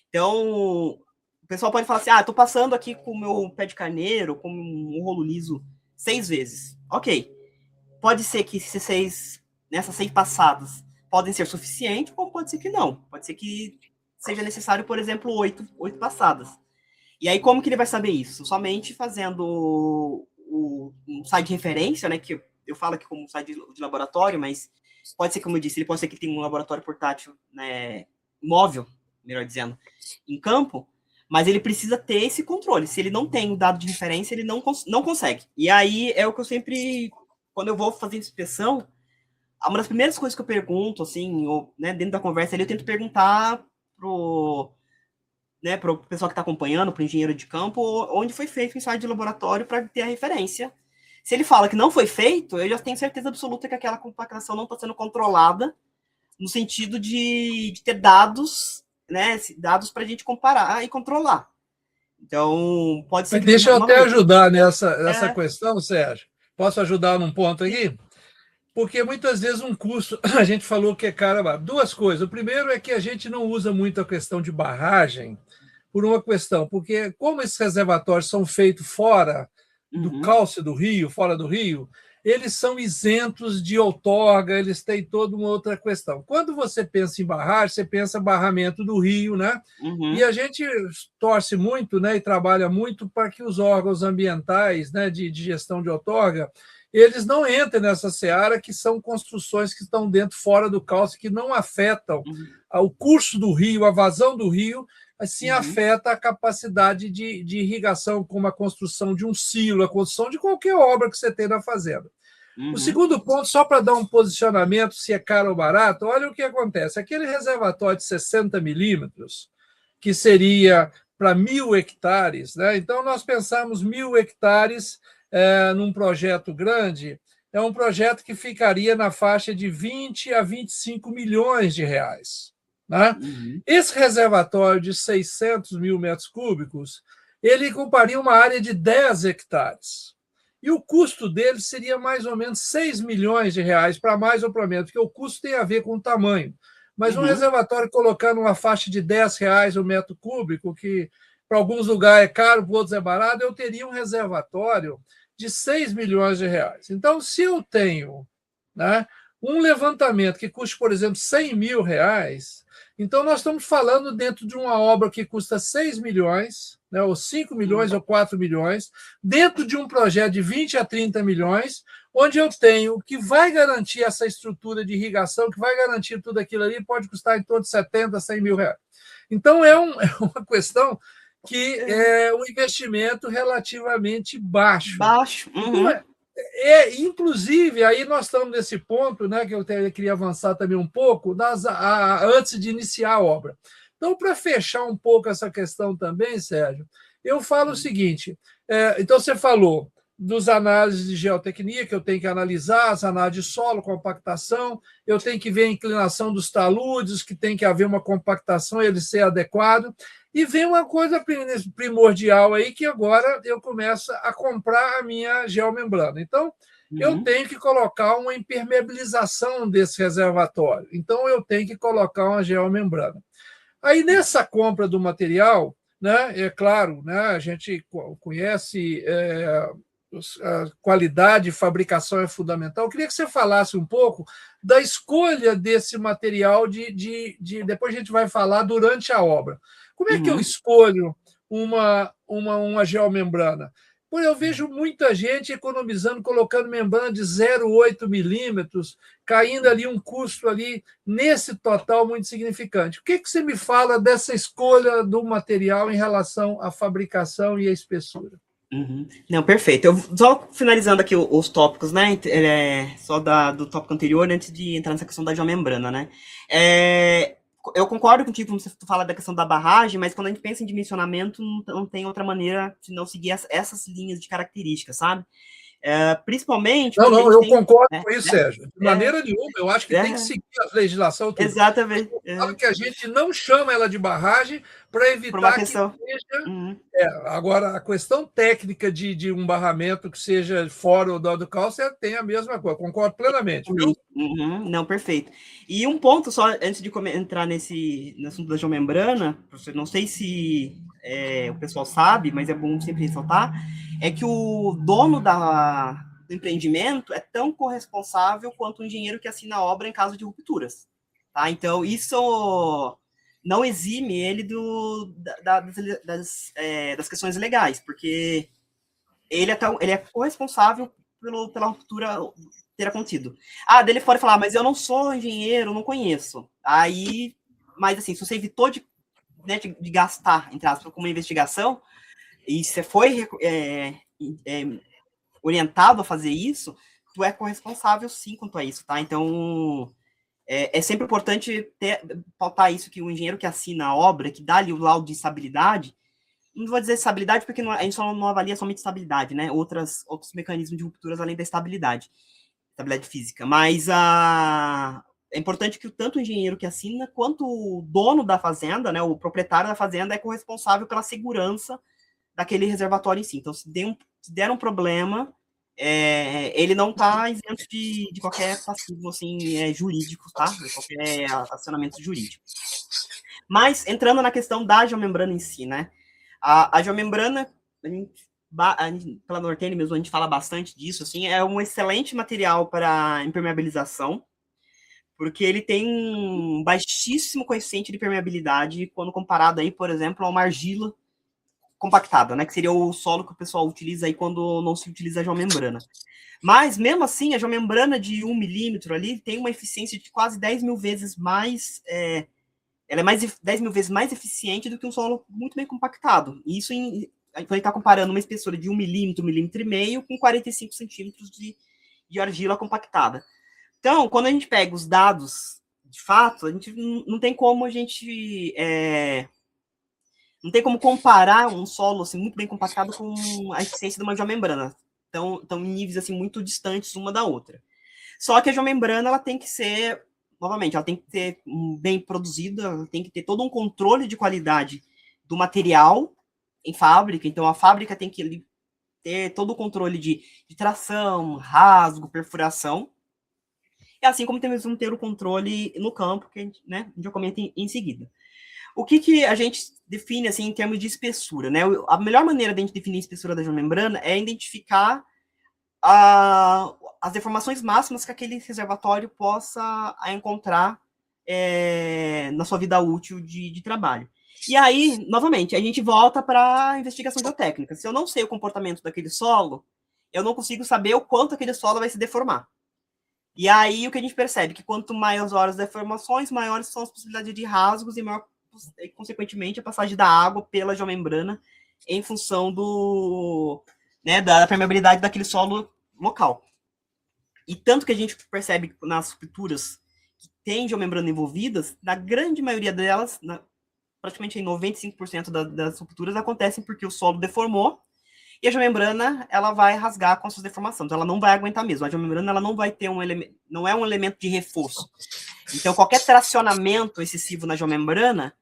B: Então, o pessoal pode falar assim, estou passando aqui com o meu pé de carneiro, com um rolo liso 6 vezes. Ok. Pode ser que nessas 6 passadas podem ser suficientes, ou pode ser que não. Pode ser que seja necessário, por exemplo, 8 passadas. E aí, como que ele vai saber isso? Somente fazendo um site de referência, né, que eu falo aqui como um site de laboratório, mas pode ser, como eu disse, ele pode ser que tenha um laboratório portátil, né, móvel, melhor dizendo, em campo, mas ele precisa ter esse controle. Se ele não tem o dado de referência, ele não consegue. E aí é o que eu sempre, quando eu vou fazer inspeção, uma das primeiras coisas que eu pergunto, assim, né, dentro da conversa ali, eu tento perguntar pro pessoal que está acompanhando, pro engenheiro de campo, onde foi feito o ensaio de laboratório para ter a referência. Se ele fala que não foi feito, eu já tenho certeza absoluta que aquela compactação não está sendo controlada, no sentido de ter dados, né, dados para a gente comparar e controlar. Então, pode ser que...
C: Deixa eu até ajudar nessa questão, Sérgio. Posso ajudar num ponto aqui? Porque muitas vezes um custo, a gente falou que é caro. 2 coisas. O primeiro é que a gente não usa muito a questão de barragem por uma questão, porque como esses reservatórios são feitos fora do cauce do rio, fora do rio, eles são isentos de outorga, eles têm toda uma outra questão. Quando você pensa em barragem, você pensa barramento do rio, né? E a gente torce muito, né, e trabalha muito para que os órgãos ambientais, né, de gestão de outorga, eles não entrem nessa seara, que são construções que estão fora do cauce, que não afetam o curso do rio, a vazão do rio, assim afeta a capacidade de irrigação, como a construção de um silo, a construção de qualquer obra que você tem na fazenda. O segundo ponto, só para dar um posicionamento, se é caro ou barato, olha o que acontece. Aquele reservatório de 60 milímetros, que seria para 1.000 hectares, né? Então, nós pensamos 1.000 hectares num projeto grande, é um projeto que ficaria na faixa de 20 a 25 milhões de reais. Né? Esse reservatório de 600 mil metros cúbicos, ele ocuparia uma área de 10 hectares. E o custo dele seria mais ou menos 6 milhões de reais, para mais ou para menos, porque o custo tem a ver com o tamanho. Mas um reservatório colocando uma faixa de R$10 o metro cúbico, que para alguns lugares é caro, para outros é barato, eu teria um reservatório de 6 milhões de reais. Então, se eu tenho, né, Um levantamento que custe, por exemplo, R$ 100.000, então nós estamos falando dentro de uma obra que custa 6 milhões, né, ou 5 milhões ou 4 milhões, dentro de um projeto de 20 a 30 milhões, onde eu tenho o que vai garantir essa estrutura de irrigação, que vai garantir tudo aquilo ali, pode custar em torno de 70 a 100 mil reais. Então, é uma questão que é um investimento relativamente baixo.
B: Baixo. Uhum.
C: Inclusive, aí nós estamos nesse ponto, né, que eu queria avançar também um pouco, antes de iniciar a obra. Então, para fechar um pouco essa questão também, Sérgio, eu falo o seguinte: então você falou dos análises de geotecnia, que eu tenho que analisar, as análises de solo, compactação, eu tenho que ver a inclinação dos taludes, que tem que haver uma compactação, ele ser adequado. E vem uma coisa primordial aí, que agora eu começo a comprar a minha geomembrana. Então, eu tenho que colocar uma impermeabilização desse reservatório. Então, eu tenho que colocar uma geomembrana. Aí, nessa compra do material, né, é claro, né, a gente conhece a qualidade de fabricação é fundamental. Eu queria que você falasse um pouco da escolha desse material, depois a gente vai falar durante a obra. Como é que eu escolho uma geomembrana? Porque eu vejo muita gente economizando, colocando membrana de 0,8 milímetros, caindo ali um custo ali nesse total muito significante. O que você me fala dessa escolha do material em relação à fabricação e à espessura?
B: Não, perfeito. Eu só finalizando aqui os tópicos, né? Só do tópico anterior, antes de entrar nessa questão da geomembrana, né? Eu concordo contigo quando você fala da questão da barragem, mas quando a gente pensa em dimensionamento, não tem outra maneira de não seguir essas linhas de características, sabe? Principalmente.
C: Não, eu concordo com isso, Sérgio. De maneira nenhuma, eu acho que tem que seguir a legislação. Tudo.
B: Exatamente.
C: Claro que a gente não chama ela de barragem para evitar que seja. Agora, a questão técnica de um barramento que seja fora do cálcio tem a mesma coisa. Concordo plenamente. Viu?
B: Não, perfeito. E um ponto só, antes de entrar nesse assunto da geomembrana, não sei se o pessoal sabe, mas é bom sempre ressaltar, é que o dono do empreendimento é tão corresponsável quanto o engenheiro que assina a obra em caso de rupturas. Tá? Então, isso não exime ele das questões legais, porque ele é corresponsável pela ruptura ter acontecido. Dele pode falar, mas eu não sou engenheiro, não conheço. Mas assim, se você evitou de gastar, entre aspas, com uma investigação, e você foi orientado a fazer isso, tu é corresponsável sim quanto a isso, tá? Então, é sempre importante pautar isso, que o engenheiro que assina a obra, que dá ali o laudo de estabilidade, não vou dizer estabilidade, porque a gente só não avalia somente estabilidade, né? Outros mecanismos de rupturas além da estabilidade física. Mas é importante que tanto o engenheiro que assina, quanto o dono da fazenda, né, o proprietário da fazenda, é corresponsável pela segurança daquele reservatório em si. Então, se der um problema, ele não está isento de qualquer passivo assim, jurídico, tá? De qualquer acionamento jurídico. Mas, entrando na questão da geomembrana em si, né? A geomembrana, pela Nortene mesmo, a gente fala bastante disso, assim, é um excelente material para impermeabilização, porque ele tem um baixíssimo coeficiente de permeabilidade quando comparado aí, por exemplo, a uma argila compactada, né, que seria o solo que o pessoal utiliza aí quando não se utiliza a geomembrana. Mas, mesmo assim, a geomembrana de 1 milímetro ali tem uma eficiência de quase 10 mil vezes mais... ela é 10 mil vezes mais eficiente do que um solo muito bem compactado. E isso quando a gente está comparando uma espessura de 1 milímetro, 1,5 milímetro, com 45 centímetros de argila compactada. Então, quando a gente pega os dados, de fato, a gente não tem como não tem como comparar um solo assim, muito bem compactado com a eficiência de uma geomembrana. Estão em níveis assim, muito distantes uma da outra. Só que a geomembrana ela tem que ser, novamente, ela tem que ser bem produzida, ela tem que ter todo um controle de qualidade do material em fábrica. Então, a fábrica tem que ter todo o controle de tração, rasgo, perfuração. E assim como temos que ter o controle no campo, que a gente já comenta em seguida. O que a gente define assim, em termos de espessura? Né? A melhor maneira de a gente definir a espessura da geomembrana é identificar as deformações máximas que aquele reservatório possa encontrar na sua vida útil de trabalho. E aí, novamente, a gente volta para a investigação geotécnica. Se eu não sei o comportamento daquele solo, eu não consigo saber o quanto aquele solo vai se deformar. E aí o que a gente percebe? Que quanto maiores as deformações, maiores são as possibilidades de rasgos e maior, consequentemente, a passagem da água pela geomembrana em função da permeabilidade daquele solo local. E tanto que a gente percebe nas rupturas que tem geomembrana envolvidas, na grande maioria delas, praticamente em 95% das rupturas, acontecem porque o solo deformou e a geomembrana ela vai rasgar com a sua deformação. Então ela não vai aguentar mesmo. A geomembrana ela não vai ter não é um elemento de reforço. Então qualquer tracionamento excessivo na geomembrana,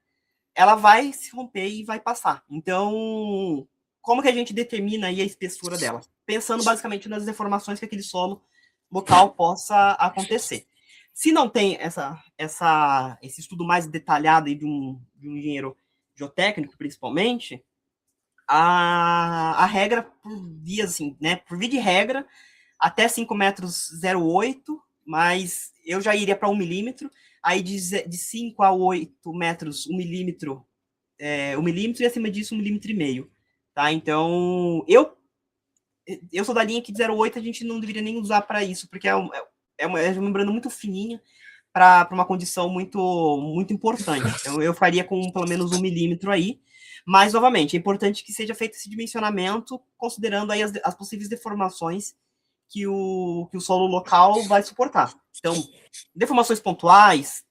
B: ela vai se romper e vai passar. Então, como que a gente determina aí a espessura dela? Pensando basicamente nas deformações que aquele solo local possa acontecer. Se não tem esse estudo mais detalhado aí de um engenheiro geotécnico, principalmente, a regra, por via, assim, né, por via de regra, até 5 metros 0,8, mas eu já iria para 1 milímetro, aí de 5 a 8 metros, 1 milímetro, 1 milímetro, e acima disso, 1,5 milímetro. Tá? Então, eu sou da linha que de 0,8 a gente não deveria nem usar para isso, porque é uma membrana muito fininha para uma condição muito, muito importante. Então, eu faria com pelo menos 1 milímetro aí. Mas, novamente, é importante que seja feito esse dimensionamento, considerando aí as possíveis deformações que o solo local vai suportar. Então, deformações pontuais,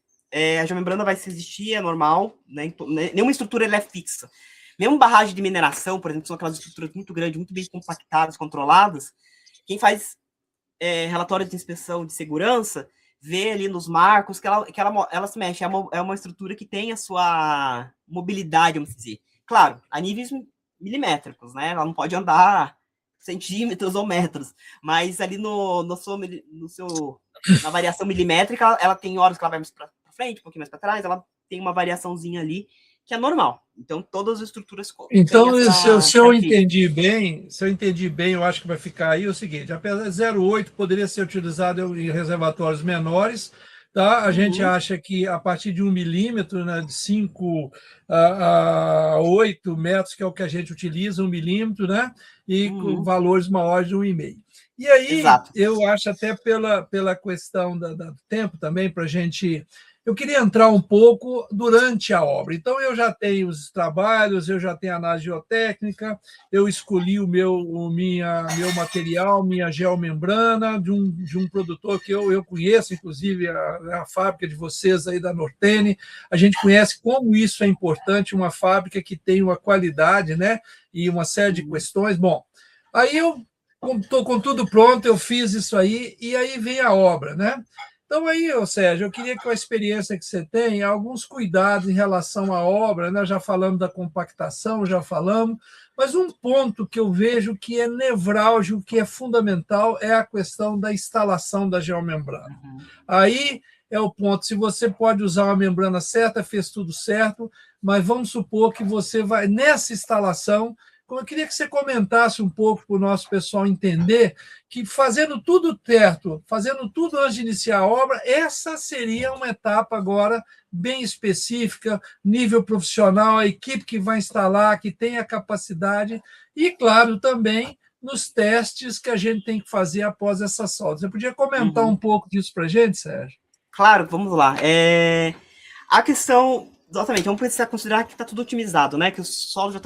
B: a geomembrana vai existir, é normal, né? Nenhuma estrutura ela é fixa. Mesmo barragem de mineração, por exemplo, são aquelas estruturas muito grandes, muito bem compactadas, controladas. Quem faz relatórios de inspeção de segurança vê ali nos marcos que ela se mexe. É uma estrutura que tem a sua mobilidade, vamos dizer. Claro, a níveis milimétricos, né? Ela não pode andar centímetros ou metros, mas ali na variação milimétrica, ela tem horas que ela vai mais para frente, um pouquinho mais para trás, ela tem uma variaçãozinha ali que é normal. Então, todas as estruturas...
C: Então, se eu entendi bem, eu acho que vai ficar aí o seguinte, apesar de 0,8 poderia ser utilizado em reservatórios menores, tá? A gente acha que a partir de 1 milímetro, né, de 5 a 8 metros, que é o que a gente utiliza, 1 milímetro, né? E com valores maiores de 1,5. E aí, exato, eu acho até pela questão do tempo também, para a gente... Eu queria entrar um pouco durante a obra. Então, eu já tenho os trabalhos, eu já tenho a análise geotécnica, eu escolhi o meu material, minha geomembrana, de um produtor que eu conheço, inclusive a fábrica de vocês aí da Nortene. A gente conhece como isso é importante, uma fábrica que tem uma qualidade, né? E uma série de questões. Bom, aí eu estou com tudo pronto, eu fiz isso aí, e aí vem a obra, né? Então, aí, Sérgio, eu queria que com a experiência que você tem, alguns cuidados em relação à obra, né? Já falamos da compactação, já falamos, mas um ponto que eu vejo que é nevrálgico, que é fundamental, é a questão da instalação da geomembrana. Aí é o ponto, se você pode usar uma membrana certa, fez tudo certo, mas vamos supor que você vai, nessa instalação, eu queria que você comentasse um pouco para o nosso pessoal entender que, fazendo tudo certo, fazendo tudo antes de iniciar a obra, essa seria uma etapa agora bem específica, nível profissional, a equipe que vai instalar, que tem a capacidade, e, claro, também nos testes que a gente tem que fazer após essa solda. Você podia comentar um pouco disso para a gente, Sérgio?
B: Claro, vamos lá. A questão... Exatamente, vamos precisar considerar que está tudo otimizado, né? Que o solo já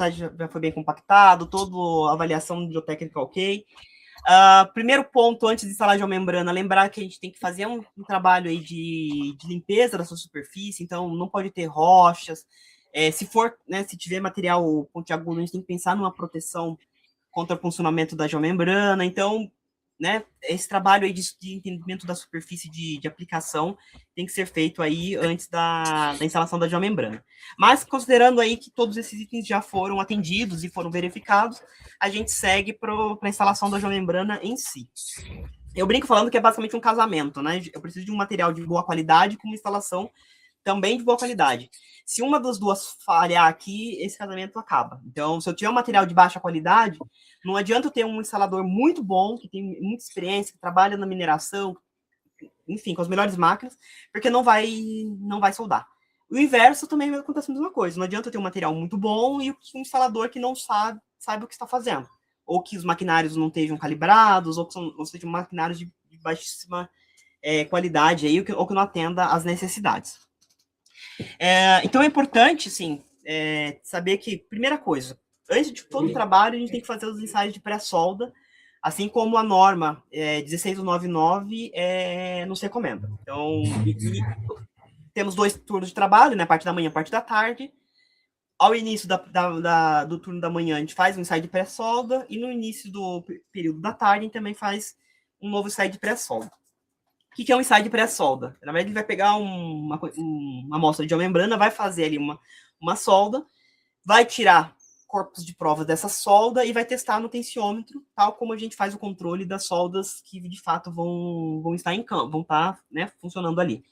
B: foi bem compactado, toda a avaliação geotécnica ok. Primeiro ponto, antes de instalar a geomembrana, lembrar que a gente tem que fazer um trabalho aí de limpeza da sua superfície, então não pode ter rochas. Se tiver material pontiagudo, a gente tem que pensar numa proteção contra o funcionamento da geomembrana. Então, né, esse trabalho aí de entendimento da superfície de aplicação tem que ser feito aí antes da instalação da geomembrana. Mas, considerando aí que todos esses itens já foram atendidos e foram verificados, a gente segue para a instalação da geomembrana em si. Eu brinco falando que é basicamente um casamento, né? Eu preciso de um material de boa qualidade com uma instalação também de boa qualidade. Se uma das duas falhar aqui, esse casamento acaba. Então, se eu tiver um material de baixa qualidade, não adianta eu ter um instalador muito bom, que tem muita experiência, que trabalha na mineração, enfim, com as melhores máquinas, porque não vai soldar. O inverso também acontece a mesma coisa. Não adianta eu ter um material muito bom e um instalador que não sabe o que está fazendo. Ou que os maquinários não estejam calibrados, ou que sejam maquinários de baixíssima qualidade, aí, ou que não atenda às necessidades. Então é importante, sim, saber que, primeira coisa, antes de todo o trabalho, a gente tem que fazer os ensaios de pré-solda, assim como a norma 16199 nos recomenda. Então, temos 2 turnos de trabalho, né, parte da manhã e parte da tarde. Ao início do turno da manhã, a gente faz um ensaio de pré-solda, e no início do período da tarde, a gente também faz um novo ensaio de pré-solda. O que é um ensaio de pré-solda? Na verdade, ele vai pegar uma amostra de geomembrana, vai fazer ali uma solda, vai tirar corpos de prova dessa solda e vai testar no tensiômetro, tal como a gente faz o controle das soldas que, de fato, vão estar em campo, vão estar, né, funcionando ali.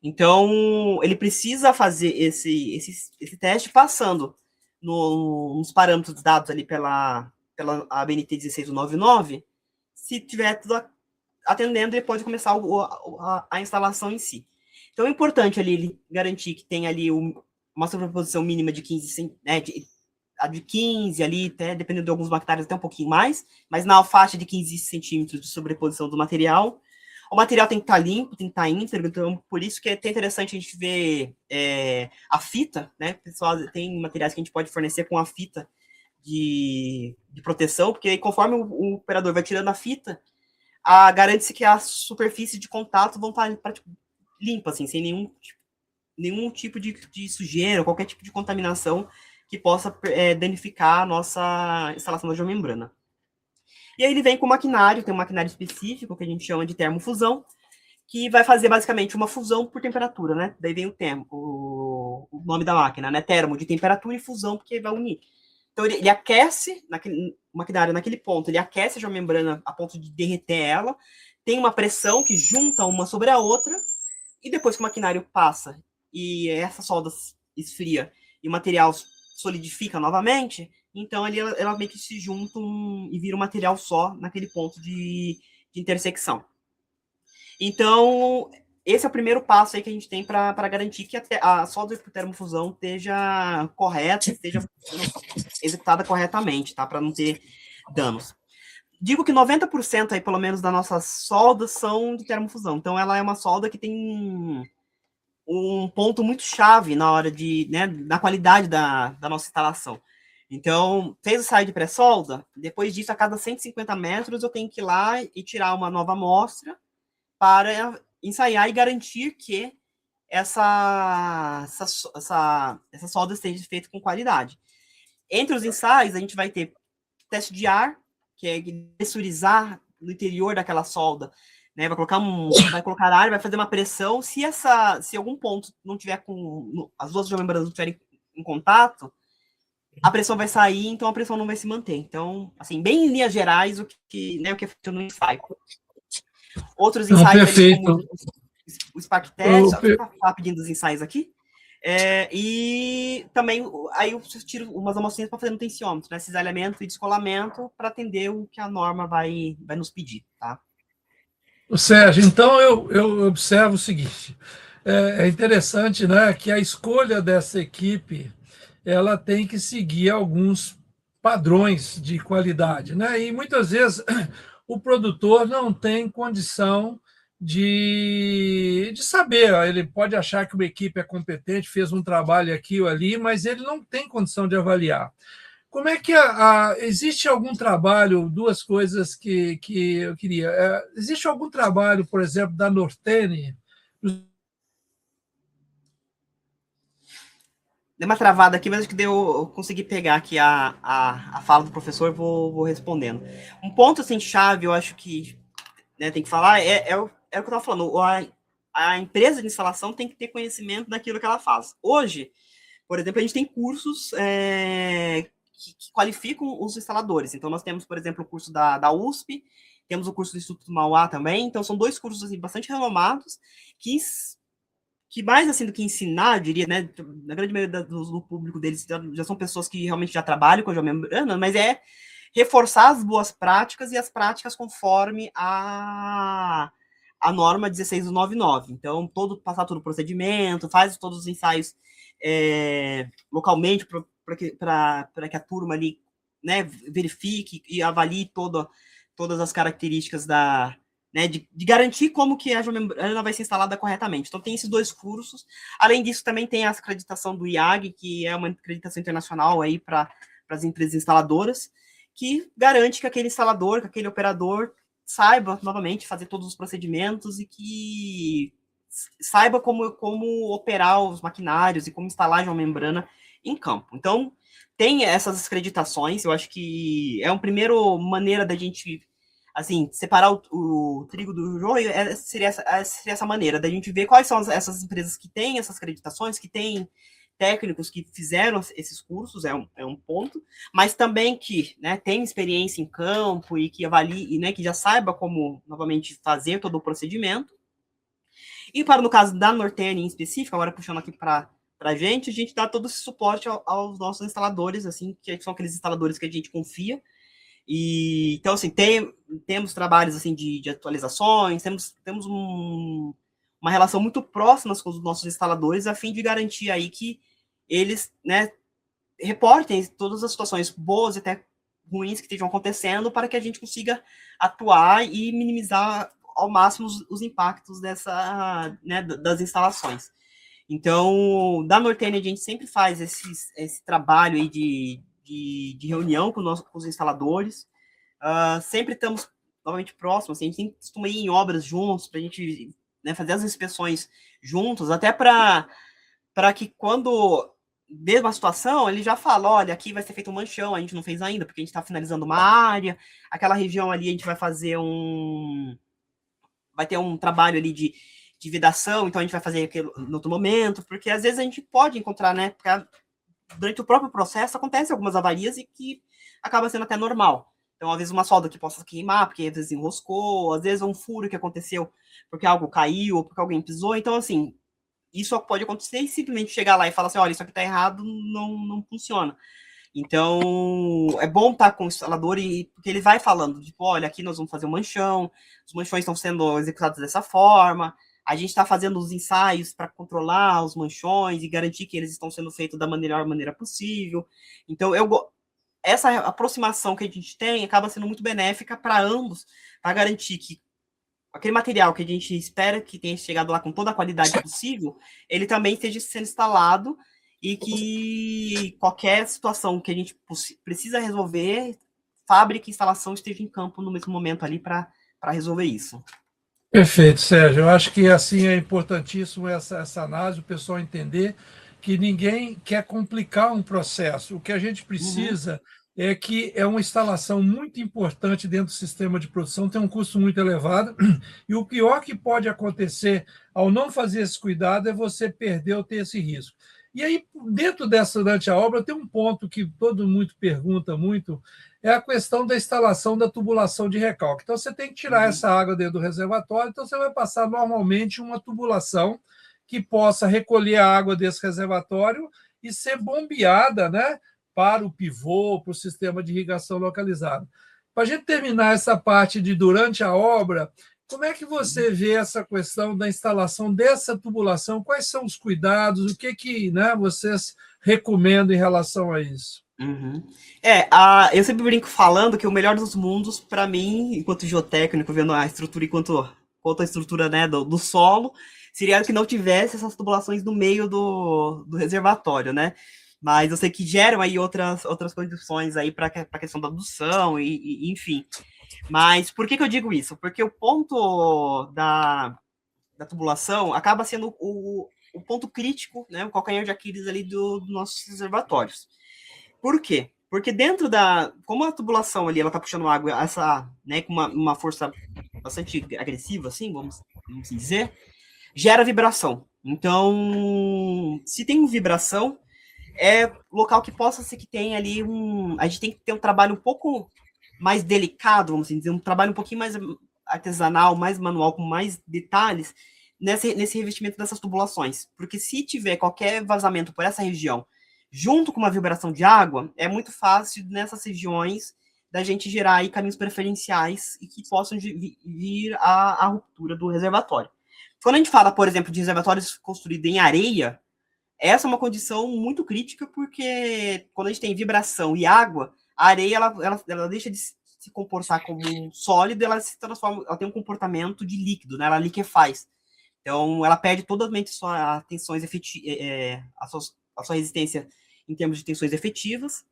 B: Então, ele precisa fazer esse teste passando nos parâmetros dados ali pela ABNT 16199. Se tiver tudo atendendo, ele pode começar a instalação em si. Então, é importante ali ele garantir que tem ali uma sobreposição mínima de 15, né, de 15 ali, até, dependendo de alguns bactérias, até um pouquinho mais, mas na faixa de 15 centímetros de sobreposição do material. O material tem que estar limpo, tem que estar íntegro, então por isso que é até interessante a gente ver a fita, né? Pessoal, tem materiais que a gente pode fornecer com a fita de proteção, porque aí, conforme o operador vai tirando a fita, garante-se que as superfícies de contato vão estar limpas, assim, sem nenhum tipo de sujeira, qualquer tipo de contaminação que possa danificar a nossa instalação da geomembrana. E aí ele vem com o maquinário, tem um maquinário específico, que a gente chama de termofusão, que vai fazer basicamente uma fusão por temperatura, né? Daí vem o nome da máquina, né? Termo, de temperatura, e fusão, porque vai unir. Então ele aquece, o maquinário naquele ponto, ele aquece a geomembrana a ponto de derreter ela, tem uma pressão que junta uma sobre a outra, e depois que o maquinário passa e essa solda esfria e o material solidifica novamente, então ela meio que se juntam e vira um material só naquele ponto de intersecção. Então, esse é o primeiro passo aí que a gente tem para garantir que a solda por termofusão esteja correta, esteja executada corretamente, tá? Para não ter danos. Digo que 90% aí, pelo menos, das nossas soldas são de termofusão. Então, ela é uma solda que tem um ponto muito chave na hora na qualidade da nossa instalação. Então, fez o ensaio de pré-solda, depois disso, a cada 150 metros, eu tenho que ir lá e tirar uma nova amostra para ensaiar e garantir que essa solda esteja feita com qualidade. Entre os ensaios, a gente vai ter teste de ar, que é pressurizar no interior daquela solda, né? Vai colocar ar, vai fazer uma pressão. Se algum ponto não tiver as duas geomembranas não estiverem em contato, a pressão vai sair, então a pressão não vai se manter. Então, assim, bem em linhas gerais, o que é feito no ensaio. Outros ensaios, como o Spark Test, está pedindo os ensaios aqui. E também, aí eu tiro umas amostrinhas para fazer no tensiômetro, né? Cisalhamento e descolamento, para atender o que a norma vai nos pedir, tá?
C: Sérgio, então eu observo o seguinte, é interessante, né, que a escolha dessa equipe, ela tem que seguir alguns padrões de qualidade, né? E muitas vezes o produtor não tem condição de saber. Ele pode achar que uma equipe é competente, fez um trabalho aqui ou ali, mas ele não tem condição de avaliar. Como é que existe algum trabalho, duas coisas que eu queria. Existe algum trabalho, por exemplo, da Nortene?
B: Deu uma travada aqui, mas acho que eu consegui pegar aqui a fala do professor, vou respondendo. Um ponto, assim, chave, eu acho que, né, tem que falar, é o que eu estava falando, a empresa de instalação tem que ter conhecimento daquilo que ela faz. Hoje, por exemplo, a gente tem cursos que qualificam os instaladores. Então, nós temos, por exemplo, o curso da USP, temos o curso do Instituto Mauá também. Então, são 2 cursos assim, bastante renomados que que mais, assim, do que ensinar, eu diria, né, na grande maioria do público deles já são pessoas que realmente já trabalham com a geomembrana, mas é reforçar as boas práticas e as práticas conforme a norma 16299. Então, passar todo o procedimento, faz todos os ensaios localmente para que a turma ali, né, verifique e avalie todas as características né, de garantir como que a geomembrana vai ser instalada corretamente. Então, tem esses 2 cursos. Além disso, também tem a acreditação do IAG, que é uma acreditação internacional aí para as empresas instaladoras, que garante que aquele instalador, que aquele operador saiba, novamente, fazer todos os procedimentos e que saiba como operar os maquinários e como instalar a geomembrana em campo. Então, tem essas acreditações, eu acho que é uma primeira maneira da gente, assim, separar o trigo do joio, seria essa maneira, da gente ver quais são essas empresas que têm essas acreditações, que têm técnicos que fizeram esses cursos, é um ponto, mas também que, né, tem experiência em campo e que avalie, né, que já saiba como, novamente, fazer todo o procedimento. E para no caso da Nortene em específico, agora puxando aqui para a gente dá todo esse suporte aos nossos instaladores, assim, que são aqueles instaladores que a gente confia. E então, assim, temos trabalhos assim de atualizações, temos uma relação muito próxima com os nossos instaladores, a fim de garantir aí que eles, né, reportem todas as situações boas e até ruins que estejam acontecendo, para que a gente consiga atuar e minimizar ao máximo os impactos né, das instalações. Então, da Nortene, a gente sempre faz esse trabalho aí de reunião com os instaladores. Sempre estamos novamente próximos, assim, a gente costuma ir em obras juntos, para a gente, né, fazer as inspeções juntos, até para que quando vê uma situação, ele já fala, olha, aqui vai ser feito um manchão, a gente não fez ainda, porque a gente está finalizando uma área, aquela região ali a gente vai fazer vai ter um trabalho ali de vedação, então a gente vai fazer aquilo no outro momento, porque às vezes a gente pode encontrar, né, durante o próprio processo acontecem algumas avarias e que acaba sendo até normal. Então, às vezes, uma solda que possa queimar, porque às vezes enroscou, às vezes um furo que aconteceu porque algo caiu, ou porque alguém pisou. Então, assim, isso pode acontecer e simplesmente chegar lá e falar assim, olha, isso aqui está errado, não funciona. Então, é bom estar com o instalador, porque ele vai falando, tipo, olha, aqui nós vamos fazer um manchão, os manchões estão sendo executados dessa forma, a gente está fazendo os ensaios para controlar os manchões e garantir que eles estão sendo feitos da melhor maneira possível. Então, essa aproximação que a gente tem acaba sendo muito benéfica para ambos, para garantir que aquele material que a gente espera que tenha chegado lá com toda a qualidade possível, ele também esteja sendo instalado e que qualquer situação que a gente precisa resolver, fábrica e instalação esteja em campo no mesmo momento ali para resolver isso.
C: Perfeito, Sérgio. Eu acho que assim é importantíssimo essa análise, o pessoal entender que ninguém quer complicar um processo. O que a gente precisa é que é uma instalação muito importante dentro do sistema de produção, tem um custo muito elevado, e o pior que pode acontecer ao não fazer esse cuidado é você perder ou ter esse risco. E aí, dentro dessa, durante a obra, tem um ponto que todo mundo pergunta muito, é a questão da instalação da tubulação de recalque. Então, você tem que tirar essa água dentro do reservatório, então você vai passar normalmente uma tubulação que possa recolher a água desse reservatório e ser bombeada, né, para o pivô, para o sistema de irrigação localizado. Para a gente terminar essa parte de durante a obra, como é que você vê essa questão da instalação dessa tubulação? Quais são os cuidados? O que né, vocês recomendam em relação a isso?
B: Eu sempre brinco falando que o melhor dos mundos, para mim, enquanto geotécnico, vendo a estrutura enquanto a estrutura, né, do solo, seria que não tivesse essas tubulações no meio do reservatório, né? Mas eu sei que geram aí outras condições aí para a questão da adução e enfim. Mas por que eu digo isso? Porque o ponto da tubulação acaba sendo o ponto crítico, né, o calcanhar de Aquiles ali dos nossos reservatórios. Por quê? Porque dentro como a tubulação ali, ela tá puxando água, né, com uma força bastante agressiva, assim, vamos dizer, gera vibração. Então, se tem vibração, é local que possa ser que tenha ali a gente tem que ter um trabalho um pouco mais delicado, vamos dizer, um trabalho um pouquinho mais artesanal, mais manual, com mais detalhes, nesse revestimento dessas tubulações. Porque se tiver qualquer vazamento por essa região, junto com uma vibração de água, é muito fácil nessas regiões da gente gerar aí caminhos preferenciais e que possam vir à ruptura do reservatório. Quando a gente fala, por exemplo, de reservatórios construídos em areia, essa é uma condição muito crítica, porque quando a gente tem vibração e água, a areia ela deixa de se comportar como um sólido, ela se transforma, ela tem um comportamento de líquido, né? Ela liquefaz. Então, ela perde totalmente a sua resistência em termos de tensões efetivas,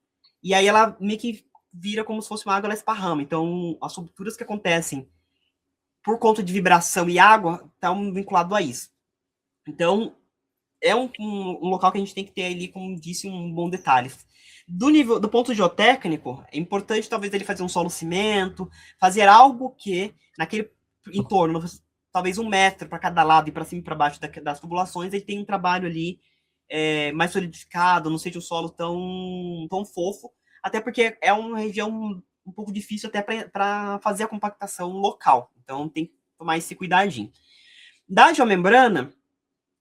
B: e aí ela meio que vira como se fosse uma água, ela esparrama. Então, as rupturas que acontecem por conta de vibração e água estão vinculadas a isso. Então, é um local que a gente tem que ter ali, como disse, um bom detalhe. Do ponto geotécnico, é importante talvez ele fazer um solo cimento, fazer algo que, naquele entorno, talvez 1 metro para cada lado e para cima e para baixo das tubulações, ele tem um trabalho ali mais solidificado, não seja um solo tão fofo, até porque é uma região um pouco difícil até para fazer a compactação local. Então, tem que tomar esse cuidadinho. Da geomembrana,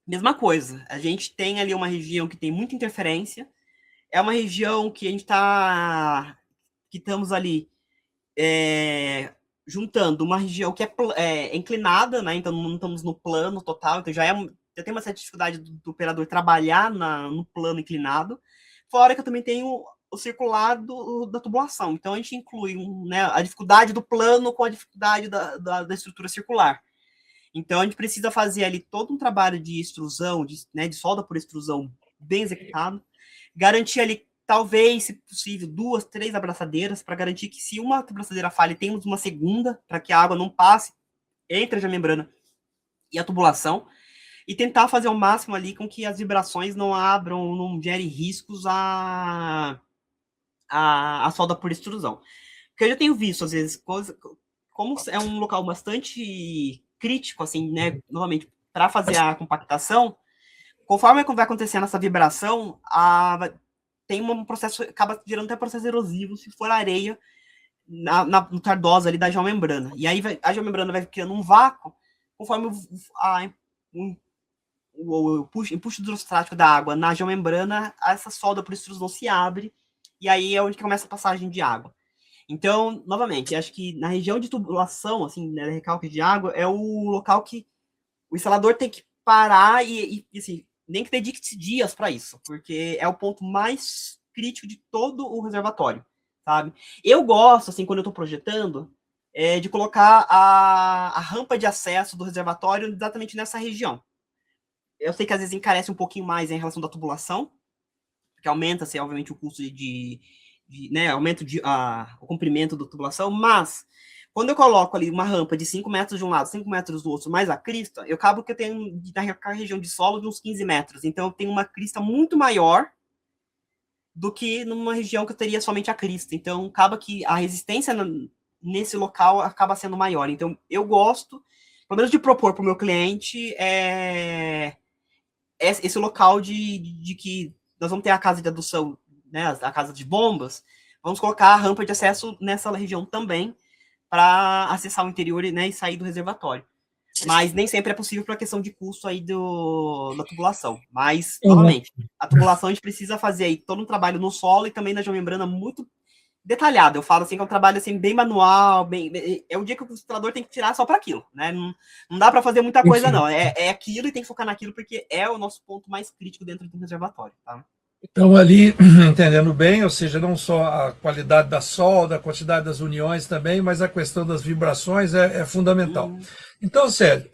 B: mesma coisa. A gente tem ali uma região que tem muita interferência. É uma região que a gente que estamos ali juntando uma região que é inclinada, né? Então não estamos no plano total. Então já tem uma certa dificuldade do operador trabalhar no plano inclinado. Fora que eu também tenho o circulado da tubulação. Então a gente inclui a dificuldade do plano com a dificuldade da estrutura circular. Então, a gente precisa fazer ali todo um trabalho de extrusão, de solda por extrusão bem executado, garantir ali, talvez, se possível, 2, 3 abraçadeiras, para garantir que se uma abraçadeira falha, temos uma segunda, para que a água não passe entre a geomembrana e a tubulação, e tentar fazer ao máximo ali com que as vibrações não abram, não gerem riscos à solda por extrusão. Porque eu já tenho visto, às vezes, como é um local bastante crítico, assim, né, novamente, para fazer a compactação, conforme vai acontecendo essa vibração, tem um processo, acaba gerando até processo erosivo, se for areia no tardosa ali da geomembrana. E aí a geomembrana vai criando um vácuo, conforme o empuxo hidrostático da água na geomembrana, essa solda por extrusão se abre, e aí é onde começa a passagem de água. Então, novamente, acho que na região de tubulação, assim, né, recalque de água, é o local que o instalador tem que parar e assim, nem que dedique dias para isso, porque é o ponto mais crítico de todo o reservatório, sabe? Eu gosto, assim, quando eu estou projetando, de colocar a rampa de acesso do reservatório exatamente nessa região. Eu sei que às vezes encarece um pouquinho mais em relação da tubulação, porque aumenta-se, obviamente, o custo aumento o comprimento da tubulação, mas quando eu coloco ali uma rampa de 5 metros de um lado, 5 metros do outro, mais a crista, eu acabo que eu tenho na região de solo de uns 15 metros. Então, eu tenho uma crista muito maior do que numa região que eu teria somente a crista. Então, acaba que a resistência nesse local acaba sendo maior. Então, eu gosto, pelo menos de propor para o meu cliente, esse local de que nós vamos ter a casa de adução, né, a casa de bombas, vamos colocar a rampa de acesso nessa região também, para acessar o interior, né, e sair do reservatório. Mas nem sempre é possível por questão de custo aí da tubulação. Mas, novamente, a tubulação a gente precisa fazer aí todo um trabalho no solo e também na geomembrana muito detalhado. Eu falo assim que é um trabalho assim, bem manual, é um dia que o instalador tem que tirar só para aquilo, né? Não dá para fazer muita coisa, não. É aquilo e tem que focar naquilo, porque é o nosso ponto mais crítico dentro do reservatório, tá?
C: Então, ali, entendendo bem, ou seja, não só a qualidade da solda, a quantidade das uniões também, mas a questão das vibrações é fundamental. Então, Célio,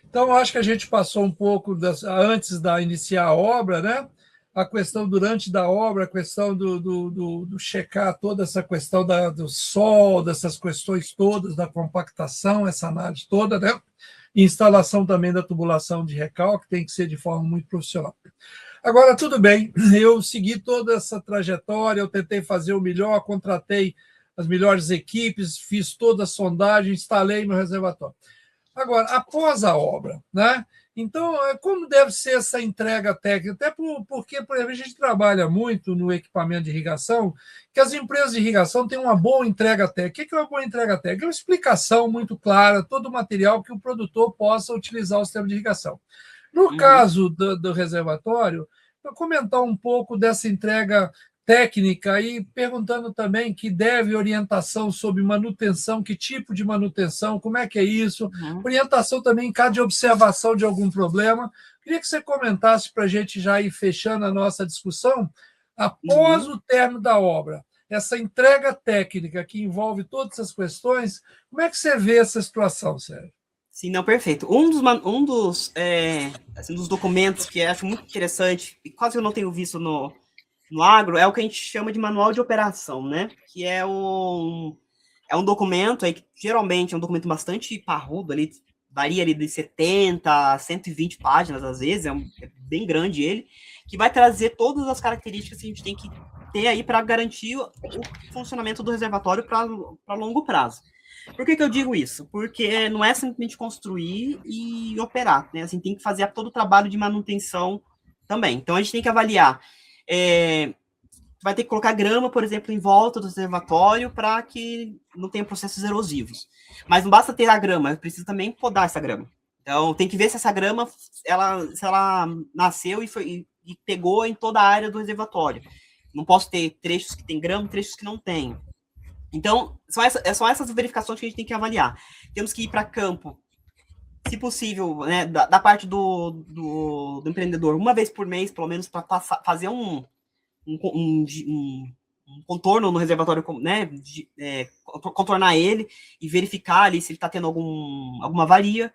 C: então acho que a gente passou um pouco antes da iniciar a obra, né? A questão durante da obra, a questão do checar toda essa questão do sol, dessas questões todas, da compactação, essa análise toda, né? E instalação também da tubulação de recalque, tem que ser de forma muito profissional. Agora, tudo bem, eu segui toda essa trajetória, eu tentei fazer o melhor, contratei as melhores equipes, fiz toda a sondagem, instalei no reservatório. Agora, após a obra, né? Então, como deve ser essa entrega técnica? Até porque, por exemplo, a gente trabalha muito no equipamento de irrigação, que as empresas de irrigação têm uma boa entrega técnica. O que é uma boa entrega técnica? É uma explicação muito clara, todo o material que o produtor possa utilizar o sistema de irrigação. No caso do reservatório, para comentar um pouco dessa entrega técnica e perguntando também que deve orientação sobre manutenção, que tipo de manutenção, como é que é isso, orientação também em caso de observação de algum problema. Queria que você comentasse para a gente já ir fechando a nossa discussão, após o término da obra, essa entrega técnica que envolve todas essas questões, como é que você vê essa situação, Sérgio?
B: Sim, não, perfeito. Assim, dos documentos que eu acho muito interessante, e quase eu não tenho visto no agro, é o que a gente chama de manual de operação, né? Que é um documento aí que geralmente é um documento bastante parrudo, ali, varia ali de 70 a 120 páginas, às vezes, é bem grande ele, que vai trazer todas as características que a gente tem que ter aí para garantir o funcionamento do reservatório para longo prazo. Por que eu digo isso? Porque não é simplesmente construir e operar, né? Assim, tem que fazer todo o trabalho de manutenção também. Então, a gente tem que avaliar. Vai ter que colocar grama, por exemplo, em volta do reservatório para que não tenha processos erosivos. Mas não basta ter a grama, precisa também podar essa grama. Então, tem que ver se essa grama, se ela nasceu e pegou em toda a área do reservatório. Não posso ter trechos que tem grama e trechos que não tem. Então, são essas verificações que a gente tem que avaliar. Temos que ir para campo, se possível, né, da parte do empreendedor, uma vez por mês, pelo menos, para fazer um contorno no reservatório, né, contornar ele e verificar ali se ele está tendo alguma avaria.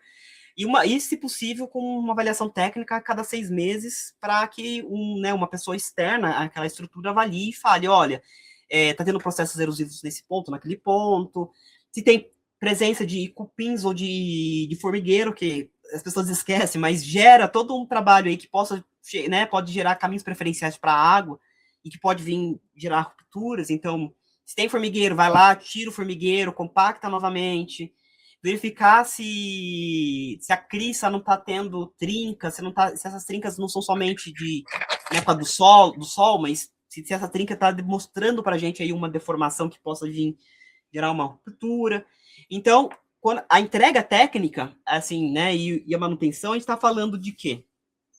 B: E, se possível, com uma avaliação técnica a cada 6 meses, para que uma pessoa externa àquela estrutura avalie e fale, olha, está tendo processos erosivos nesse ponto, naquele ponto, se tem presença de cupins ou de formigueiro, que as pessoas esquecem, mas gera todo um trabalho aí que pode gerar caminhos preferenciais para a água e que pode vir gerar rupturas. Então, se tem formigueiro, vai lá, tira o formigueiro, compacta novamente, verificar se a crista não está tendo trincas, se essas trincas não são somente do sol, mas se essa trinca está demonstrando para a gente aí uma deformação que possa vir gerar uma ruptura. Então, quando a entrega técnica, assim, né, e a manutenção, a gente está falando de quê?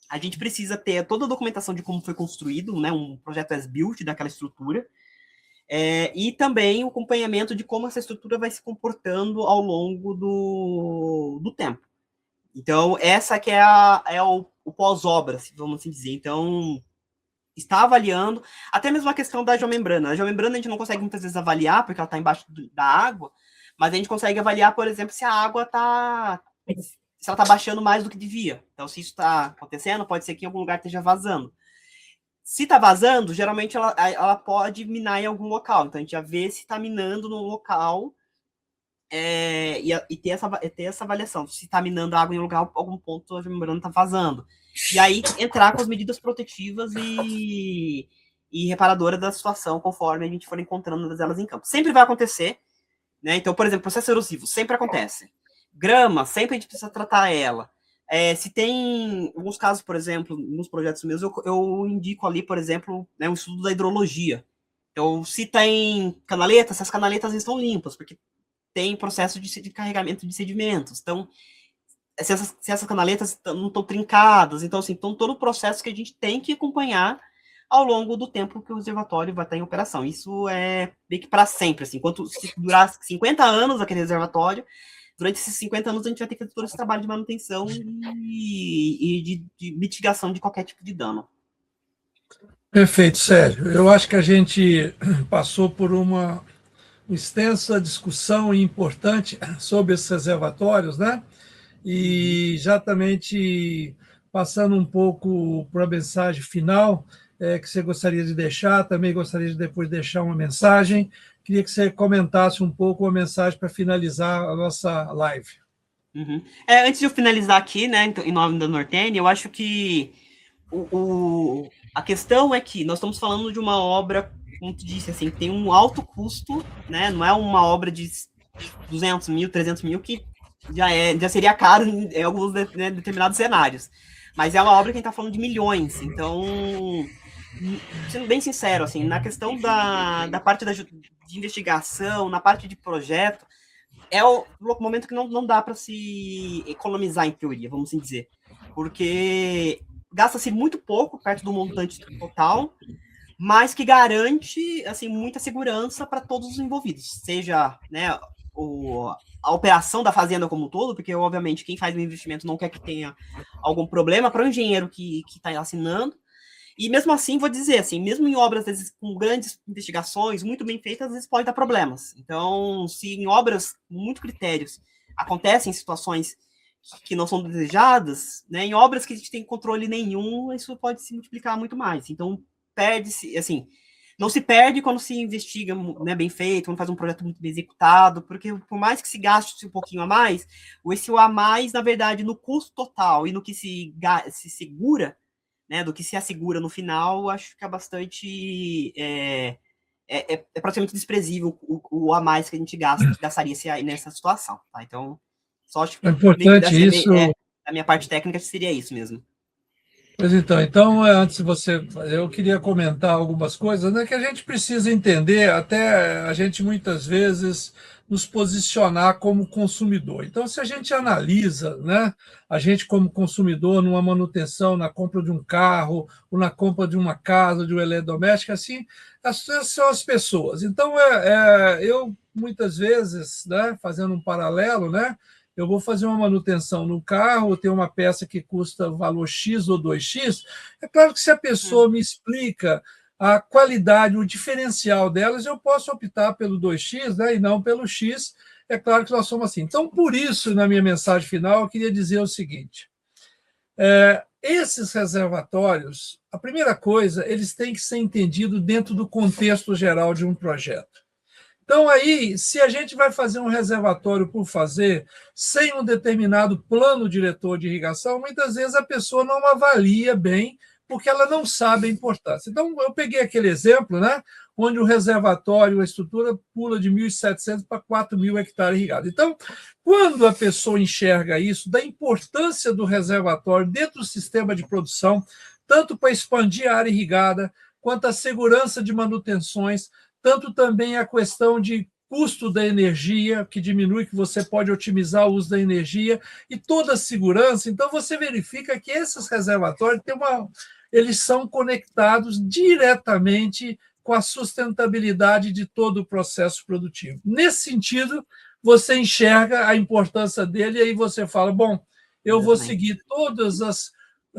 B: A gente precisa ter toda a documentação de como foi construído, né, um projeto as-built daquela estrutura, e também o acompanhamento de como essa estrutura vai se comportando ao longo do tempo. Então, essa que é o pós-obra, vamos assim dizer. Então, está avaliando, até mesmo a questão da geomembrana. A geomembrana a gente não consegue muitas vezes avaliar, porque ela está embaixo da água, mas a gente consegue avaliar, por exemplo, se a água se ela está baixando mais do que devia. Então, se isso está acontecendo, pode ser que em algum lugar esteja vazando. Se está vazando, geralmente ela pode minar em algum local. Então, a gente já vê se está minando num local e ter essa avaliação. Se está minando água em algum ponto, a membrana está vazando. E aí, entrar com as medidas protetivas e reparadoras da situação, conforme a gente for encontrando elas em campo. Sempre vai acontecer, né? Então, por exemplo, processo erosivo, sempre acontece. Grama, sempre a gente precisa tratar ela. Se tem alguns casos, por exemplo, nos projetos meus, eu indico ali, por exemplo, né, um estudo da hidrologia. Então, se tem canaletas, se as canaletas estão limpas, porque tem processo de carregamento de sedimentos. Então, se essas canaletas não estão trincadas, então, assim, todo o processo que a gente tem que acompanhar ao longo do tempo que o reservatório vai estar em operação. Isso é meio que para sempre, assim, se durar 50 anos aquele reservatório, durante esses 50 anos a gente vai ter que fazer todo esse trabalho de manutenção e de mitigação de qualquer tipo de dano.
C: Perfeito, Sérgio. Eu acho que a gente passou por uma extensa discussão importante sobre esses reservatórios, né? E exatamente passando um pouco para a mensagem final que você gostaria de deixar, também gostaria de depois deixar uma mensagem. Queria que você comentasse um pouco a mensagem para finalizar a nossa live.
B: Antes de eu finalizar aqui, né, em nome da Nortene, eu acho que a questão é que nós estamos falando de uma obra, como tu disse, assim, tem um alto custo, né, não é uma obra de 200 mil, 300 mil, que já seria caro em alguns determinados cenários. Mas é uma obra que a gente está falando de milhões. Então, sendo bem sincero, assim, na questão da parte de investigação, na parte de projeto, é o momento que não dá para se economizar, em teoria, vamos assim dizer. Porque gasta-se muito pouco, perto do montante total, mas que garante assim, muita segurança para todos os envolvidos, seja a operação da fazenda como um todo, porque, obviamente, quem faz o investimento não quer que tenha algum problema para o engenheiro que está assinando. E mesmo assim, vou dizer assim, mesmo em obras vezes, com grandes investigações, muito bem feitas, às vezes pode dar problemas. Então, se em obras com muitos critérios acontecem situações que não são desejadas, né, em obras que a gente tem controle nenhum, isso pode se multiplicar muito mais. Então, perde-se, assim, não se perde quando se investiga, né, bem feito, quando faz um projeto muito bem executado, porque por mais que se gaste um pouquinho a mais, esse a mais, na verdade, no custo total e no que se segura, né, do que se assegura no final, acho que é bastante praticamente desprezível o a mais que a gente gastaria nessa situação, tá? Então, só acho que
C: É importante
B: assim,
C: isso.
B: a minha parte técnica seria isso mesmo.
C: Pois então, antes de você, eu queria comentar algumas coisas, né, que a gente precisa entender, até a gente muitas vezes nos posicionar como consumidor. Então, se a gente analisa, né, a gente como consumidor numa manutenção, na compra de um carro, ou na compra de uma casa, de um eletrodoméstico, assim, essas são as pessoas. Então, eu muitas vezes, né, fazendo um paralelo, né, eu vou fazer uma manutenção no carro, tem uma peça que custa valor X ou 2X, é claro que se a pessoa me explica a qualidade, o diferencial delas, eu posso optar pelo 2X, né, e não pelo X. É claro que nós somos assim. Então, por isso, na minha mensagem final, eu queria dizer o seguinte: esses reservatórios, a primeira coisa, eles têm que ser entendidos dentro do contexto geral de um projeto. Então, aí, se a gente vai fazer um reservatório por fazer, sem um determinado plano diretor de irrigação, muitas vezes a pessoa não avalia bem, porque ela não sabe a importância. Então, eu peguei aquele exemplo, né, onde o reservatório, a estrutura, pula de 1.700 para 4.000 hectares irrigados. Então, quando a pessoa enxerga isso, da importância do reservatório dentro do sistema de produção, tanto para expandir a área irrigada, quanto a segurança de manutenções, tanto também a questão de custo da energia, que diminui, que você pode otimizar o uso da energia, e toda a segurança. Então, você verifica que esses reservatórios eles são conectados diretamente com a sustentabilidade de todo o processo produtivo. Nesse sentido, você enxerga a importância dele e aí você fala, bom, eu vou seguir todas as,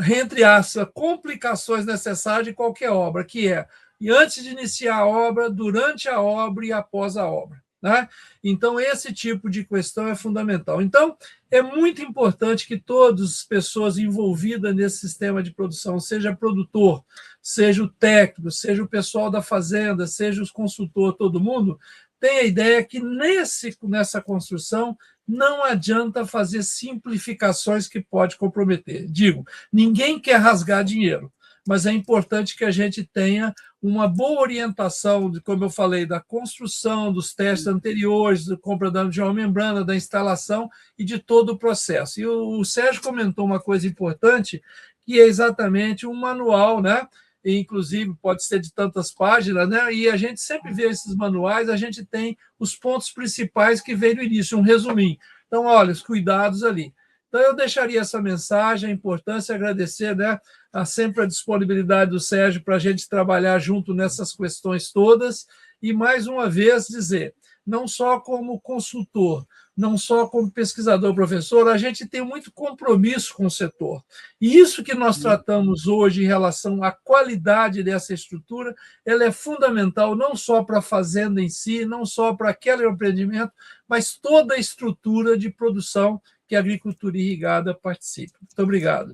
C: entre aspas, complicações necessárias de qualquer obra, que é e antes de iniciar a obra, durante a obra e após a obra. Né? Então, esse tipo de questão é fundamental. Então, é muito importante que todas as pessoas envolvidas nesse sistema de produção, seja produtor, seja o técnico, seja o pessoal da fazenda, seja os consultores, todo mundo, tenha a ideia que nessa construção não adianta fazer simplificações que pode comprometer. Digo, ninguém quer rasgar dinheiro, mas é importante que a gente tenha uma boa orientação, como eu falei, da construção, dos testes anteriores, da compra da geomembrana, da instalação e de todo o processo. E o Sérgio comentou uma coisa importante, que é exatamente um manual, né? E, inclusive, pode ser de tantas páginas, né? E a gente sempre vê esses manuais, a gente tem os pontos principais que veio no início, um resuminho. Então, olha, os cuidados ali. Então, eu deixaria essa mensagem, a importância, agradecer, né, sempre a disponibilidade do Sérgio para a gente trabalhar junto nessas questões todas e, mais uma vez, dizer, não só como consultor, não só como pesquisador, professor, a gente tem muito compromisso com o setor. E isso que nós tratamos hoje em relação à qualidade dessa estrutura, ela é fundamental não só para a fazenda em si, não só para aquele empreendimento, mas toda a estrutura de produção que a agricultura irrigada participa. Muito obrigado.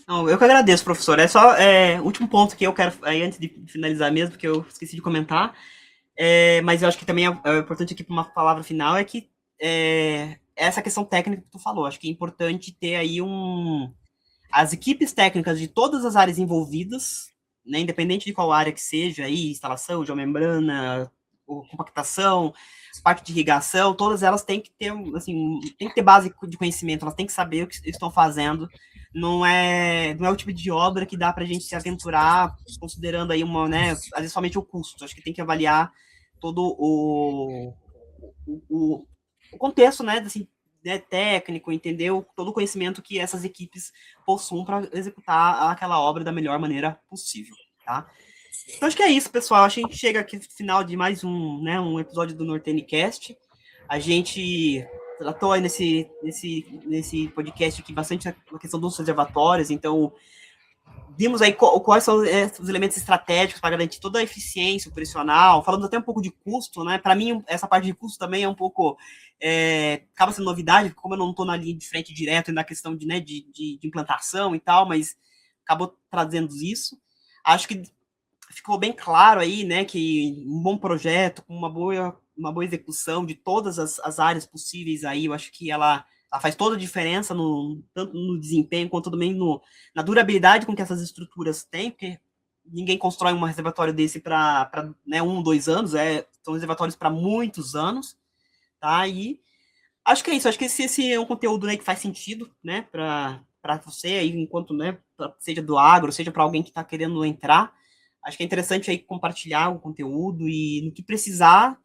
B: Não, eu que agradeço, professor. É só o último ponto que eu quero, antes de finalizar mesmo, porque eu esqueci de comentar, mas eu acho que também é importante aqui para uma palavra final, é que essa questão técnica que tu falou. Acho que é importante ter aí as equipes técnicas de todas as áreas envolvidas, né, independente de qual área que seja, aí, instalação, geomembrana, compactação, parte de irrigação, todas elas têm que ter, assim, tem que ter base de conhecimento, elas têm que saber o que estão fazendo. Não é o tipo de obra que dá para a gente se aventurar considerando aí né, às vezes somente o custo. Acho que tem que avaliar todo o contexto, né, assim, né, técnico, entendeu? Todo o conhecimento que essas equipes possuem para executar aquela obra da melhor maneira possível, tá? Então acho que é isso, pessoal. Acho que a gente chega aqui no final de mais um episódio do NorteNcast. A gente tratou aí nesse podcast aqui bastante a questão dos reservatórios, então vimos aí quais são os elementos estratégicos para garantir toda a eficiência operacional, falando até um pouco de custo, né? Para mim, essa parte de custo também é um pouco acaba sendo novidade, porque como eu não estou na linha de frente direto na questão de implantação e tal, mas acabou trazendo isso. Acho que ficou bem claro aí, né, que um bom projeto, com uma boa execução de todas as áreas possíveis aí, eu acho que ela faz toda a diferença, tanto no desempenho quanto também na durabilidade com que essas estruturas têm, porque ninguém constrói um reservatório desse para né, 1, 2 anos, são reservatórios para muitos anos, tá? E acho que é isso, acho que esse é um conteúdo, né, que faz sentido, né, para você aí, enquanto, né, seja do agro, seja para alguém que está querendo entrar. Acho que é interessante aí compartilhar o conteúdo e no que precisar,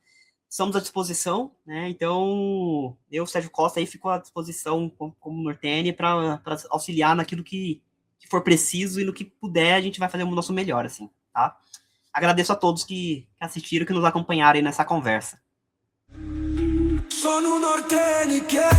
B: estamos à disposição, né? Então, eu, Sérgio Costa, aí fico à disposição como Nortene para auxiliar naquilo que for preciso e no que puder, a gente vai fazer o nosso melhor, assim, tá? Agradeço a todos que assistiram, que nos acompanharam aí nessa conversa.
A: Sono un Nortenicast.